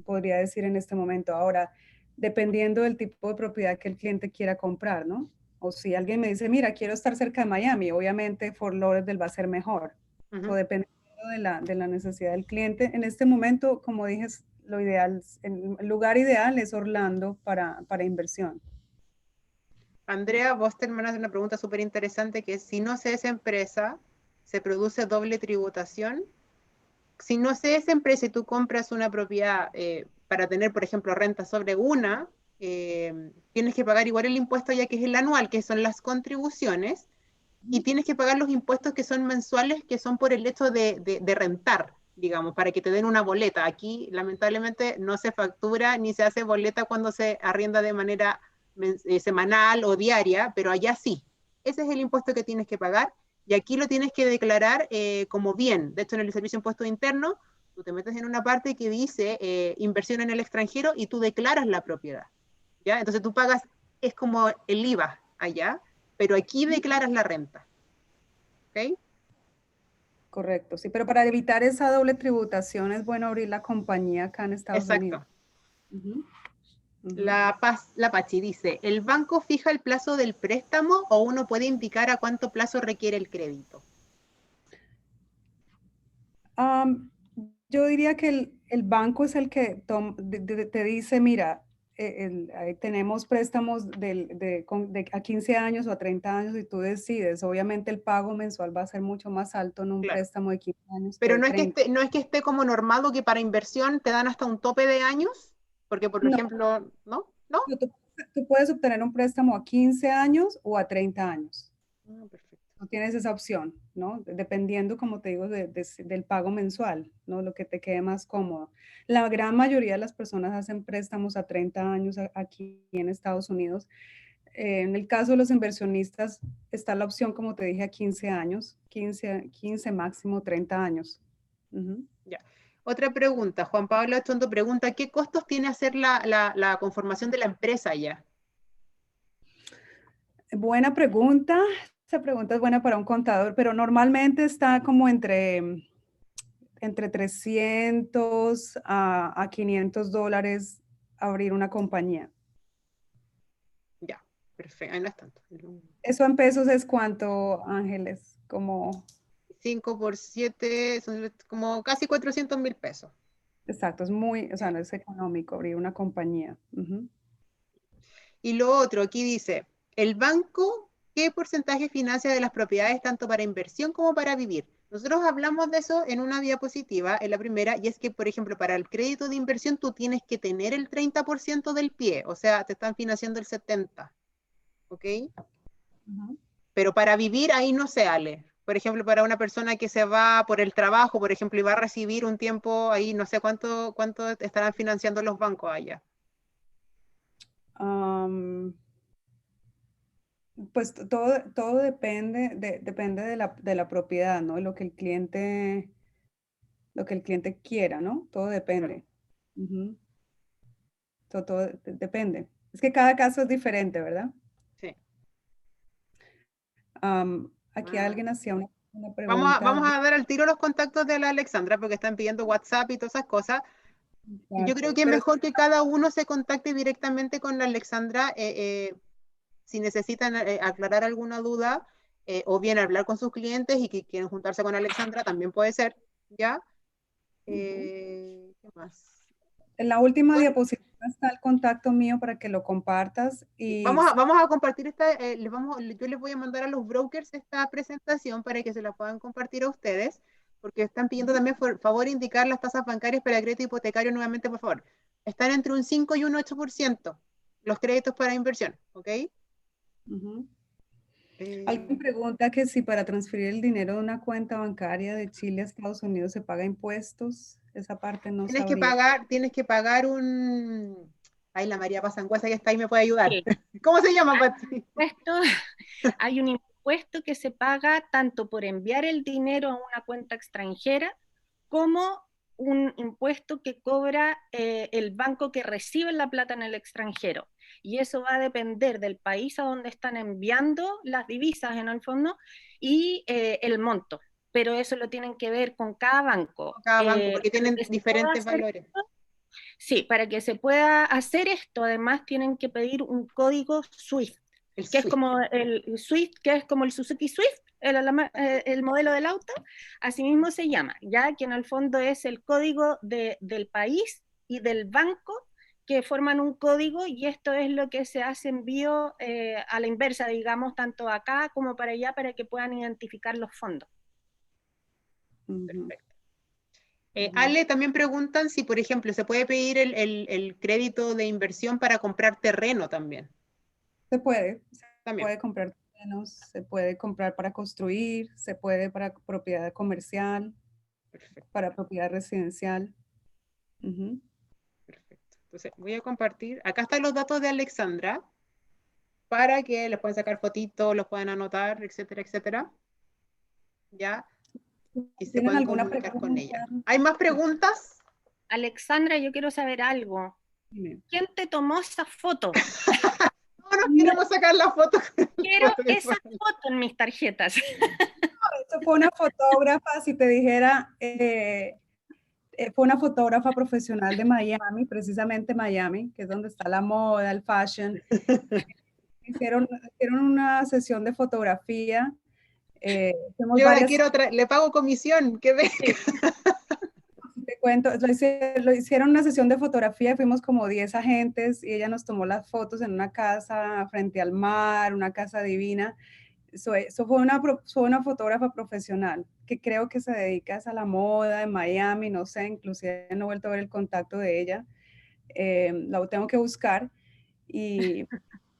podría decir en este momento. Ahora, dependiendo del tipo de propiedad que el cliente quiera comprar, ¿no? O si alguien me dice, mira, quiero estar cerca de Miami, obviamente Fort Lauderdale va a ser mejor. O Ujú. dependiendo de la necesidad del cliente. En este momento, como dije, lo ideal, el lugar ideal es Orlando para inversión. Andrea Bosterman hace una pregunta súper interesante que es, si no se es empresa, ¿se produce doble tributación? Si no se es empresa y tú compras una propiedad para tener, por ejemplo, renta sobre una, tienes que pagar igual el impuesto ya que es el anual, que son las contribuciones, y tienes que pagar los impuestos que son mensuales, que son por el hecho de rentar. digamos, para que te den una boleta. Aquí, lamentablemente, no se factura ni se hace boleta cuando se arrienda de manera semanal o diaria, pero allá sí. Ese es el impuesto que tienes que pagar y aquí lo tienes que declarar como bien. De hecho, en el Servicio de Impuestos Internos, tú te metes en una parte que dice inversión en el extranjero y tú declaras la propiedad. ¿Ya? Entonces tú pagas, es como el IVA allá, pero aquí declaras la renta. ¿Ok? Correcto, sí, pero para evitar esa doble tributación es bueno abrir la compañía acá en Estados Unidos. Exacto. Ujú, ujú. La Pachi dice, ¿el banco fija el plazo del préstamo o uno puede indicar a cuánto plazo requiere el crédito? Am, yo diría que el banco es el que te dice, mira, ahí tenemos préstamos a 15 años o a 30 años y tú decides. Obviamente el pago mensual va a ser mucho más alto en un Claro. préstamo de 15 años que Pero de no es 30. no es que esté como normado que para inversión te dan hasta un tope de años, porque por No, ejemplo, ¿no? ¿No? no, tú puedes obtener un préstamo a 15 años o a 30 años. Ah, perfecto. No tienes esa opción, ¿no? Dependiendo, como te digo, del pago mensual, ¿no? Lo que te quede más cómodo. La gran mayoría de las personas hacen préstamos a 30 años aquí en Estados Unidos. En el caso de los inversionistas, está la opción, como te dije, a 15 años, 15 máximo 30 años. Ujú. Ya. Otra pregunta, Juan Pablo Achondo pregunta, ¿qué costos tiene hacer la conformación de la empresa ya? Buena pregunta. Esa pregunta es buena para un contador, pero normalmente está como entre 300 a $500 abrir una compañía. Ya, perfecto, ahí no es tanto. Eso en pesos es cuánto, Ángeles, como, 5 por 7 son como casi 400.000 pesos. exacto, es muy, o sea, no es económico abrir una compañía. Ujú. Y lo otro, aquí dice, ¿el banco qué porcentaje financia de las propiedades tanto para inversión como para vivir? Nosotros hablamos de eso en una diapositiva, en la primera, y es que, por ejemplo, para el crédito de inversión tú tienes que tener el 30% del pie, o sea, te están financiando el 70%, ¿ok? Ujú. Pero para vivir ahí no se sale. Por ejemplo, para una persona que se va por el trabajo, por ejemplo, y va a recibir un tiempo ahí, no sé cuánto estarán financiando los bancos allá. Am, pues todo depende de la propiedad, ¿no? Lo que el cliente quiera, ¿no? Todo Claro. depende. Ujú. Depende. Es que cada caso es diferente, ¿verdad? Sí. Aquí Ah. alguien hacía una Vamos pregunta. a dar al tiro los contactos de la Alexandra porque están pidiendo WhatsApp y todas esas cosas. Yo creo Exacto, que es pero mejor que cada uno se contacte directamente con la Alexandra si necesitan aclarar alguna duda o bien hablar con sus clientes y que quieren juntarse con Alexandra, también puede ser, ¿ya? ¿Qué más? en la última Bueno, diapositiva está el contacto mío para que lo compartas y vamos a compartir yo les voy a mandar a los brokers esta presentación para que se la puedan compartir a ustedes, porque están pidiendo también por favor indicar las tasas bancarias para el crédito hipotecario nuevamente, por favor. Están entre un 5 y un 8% los créditos para inversión, ¿ok? ujú. Alguien Eh, pregunta que si para transferir el dinero de una cuenta bancaria de Chile a Estados Unidos se paga impuestos. Esa parte no sabría. tienes que pagar un... Ay, la María Pasangüesa que está ahí me puede ayudar. Sí, ¿Cómo se llama, hay Pati? hay un impuesto que se paga tanto por enviar el dinero a una cuenta extranjera como un impuesto que cobra el banco que recibe la plata en el extranjero. Y eso va a depender del país a donde están enviando las divisas en el fondo y el monto. Pero eso lo tienen que ver con cada banco. Cada banco, porque Para tienen que se pueda diferentes hacer valores. esto, sí, para que se pueda hacer esto, además tienen que pedir un código SWIFT, El que es SWIFT. como el SWIFT, que es como el Suzuki Swift, el modelo del auto, así mismo se llama, ya que en el fondo es el código del país y del banco que forman un código y esto es lo que se hace envío a la inversa, digamos, tanto acá como para allá, para que puedan identificar los fondos. Ujú, Perfecto. ujú. Ale, también preguntan si, por ejemplo, se puede pedir el crédito de inversión para comprar terreno también. Se También. puede comprar terrenos, se puede comprar para construir, se puede para propiedad comercial. Perfecto, para propiedad residencial. Ujú. perfecto. Entonces, voy a compartir. Acá están los datos de Alexandra para que les puedan sacar fotitos, los puedan anotar, etcétera, etcétera. ¿Ya? Y se ¿Tienen pueden alguna comunicar con ella. pregunta? ¿Hay más preguntas? Alexandra, yo quiero saber algo. Dime. ¿Quién te tomó esa foto? No nos queremos sacar la foto. Quiero esa foto en mis tarjetas. Esto fue una fotógrafa, si te dijera, fue una fotógrafa profesional de Miami, precisamente Miami, que es donde está la moda, el fashion. Hicieron una sesión de fotografía. Hicimos Yo la varias, quiero le pago comisión, que ve. te cuento, lo hicieron una sesión de fotografía, fuimos como 10 agentes y ella nos tomó las fotos en una casa frente al mar, una casa divina. Eso fue una fotógrafa profesional que creo que se dedica a la moda en Miami, no sé, inclusive no he vuelto a ver el contacto de ella, la tengo que buscar y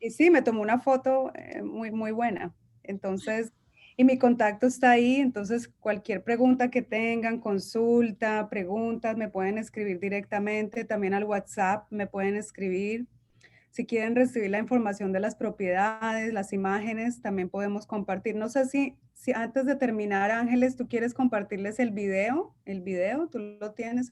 sí, me tomó una foto muy, muy buena. Entonces, y mi contacto está ahí, entonces cualquier pregunta que tengan, consulta, preguntas, me pueden escribir directamente, también al WhatsApp me pueden escribir. Si quieren recibir la información de las propiedades, las imágenes, también podemos compartir. No sé si antes de terminar, Ángeles, tú quieres compartirles el video, ¿tú lo tienes